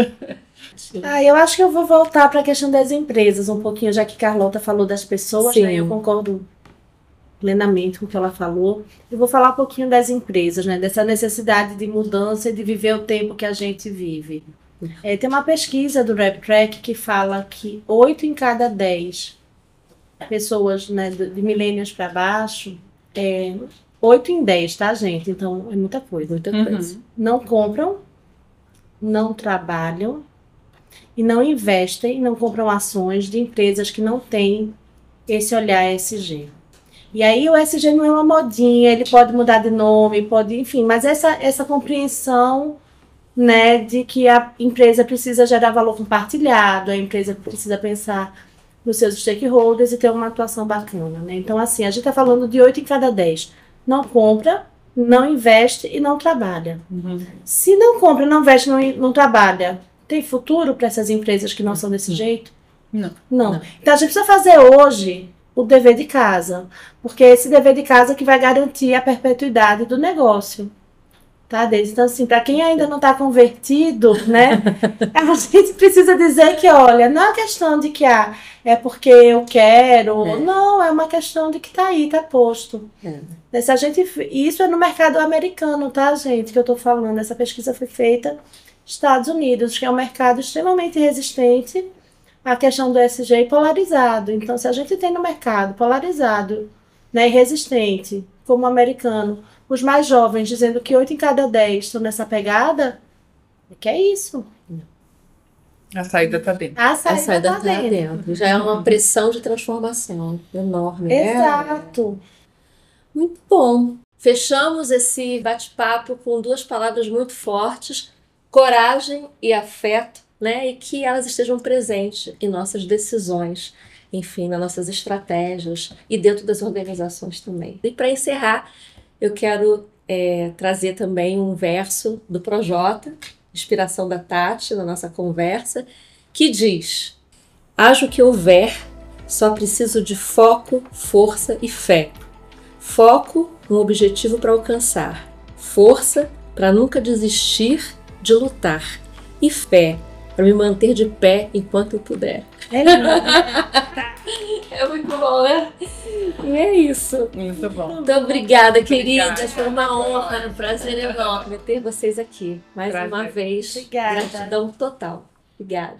Eu acho que eu vou voltar para a questão das empresas um pouquinho, já que Carlota falou das pessoas, né? Eu concordo plenamente com o que ela falou. Eu vou falar um pouquinho das empresas, né? Dessa necessidade de mudança e de viver o tempo que a gente vive. Tem uma pesquisa do RepTrak que fala que 8 em cada 10 pessoas, né, de milênios para baixo... 8 em 10, tá, gente? Então, é muita coisa. Não compram, não trabalham e não investem, não compram ações de empresas que não têm esse olhar ESG. E aí, o ESG não é uma modinha, ele pode mudar de nome, enfim, mas essa compreensão, né, de que a empresa precisa gerar valor compartilhado, a empresa precisa pensar nos seus stakeholders e ter uma atuação bacana, né? Então, assim, a gente está falando de 8 em cada 10. Não compra, não investe e não trabalha. Se não compra, não investe, não trabalha, tem futuro para essas empresas que não são desse jeito? Não. Então a gente precisa fazer hoje o dever de casa, porque é esse dever de casa que vai garantir a perpetuidade do negócio. Tá, Deise? Então, assim, para quem ainda não está convertido, né, a gente precisa dizer que, olha, não é questão de que é porque eu quero, não, é uma questão de que está aí, está posto. Se a gente, isso é no mercado americano, tá, gente, que eu estou falando, essa pesquisa foi feita nos Estados Unidos, que é um mercado extremamente resistente à questão do ESG e polarizado. Então, se a gente tem no mercado polarizado, né, e resistente, como o americano, os mais jovens dizendo que 8 em cada 10 estão nessa pegada, que é isso. A saída está dentro. A saída está dentro. Já é uma pressão de transformação enorme. Exato. Muito bom. Fechamos esse bate-papo com 2 palavras muito fortes, coragem e afeto, né? E que elas estejam presentes em nossas decisões, enfim, nas nossas estratégias e dentro das organizações também. E para encerrar, eu quero trazer também um verso do Projota, inspiração da Tati na nossa conversa, que diz: haja o que houver, só preciso de foco, força e fé. Foco, um objetivo para alcançar. Força, para nunca desistir de lutar. E fé, para me manter de pé enquanto eu puder. É muito bom, né? E é isso. Muito bom. Muito obrigada, queridas. Foi uma honra, um prazer enorme ter vocês aqui. Mais uma vez. Obrigada. Gratidão total. Obrigada.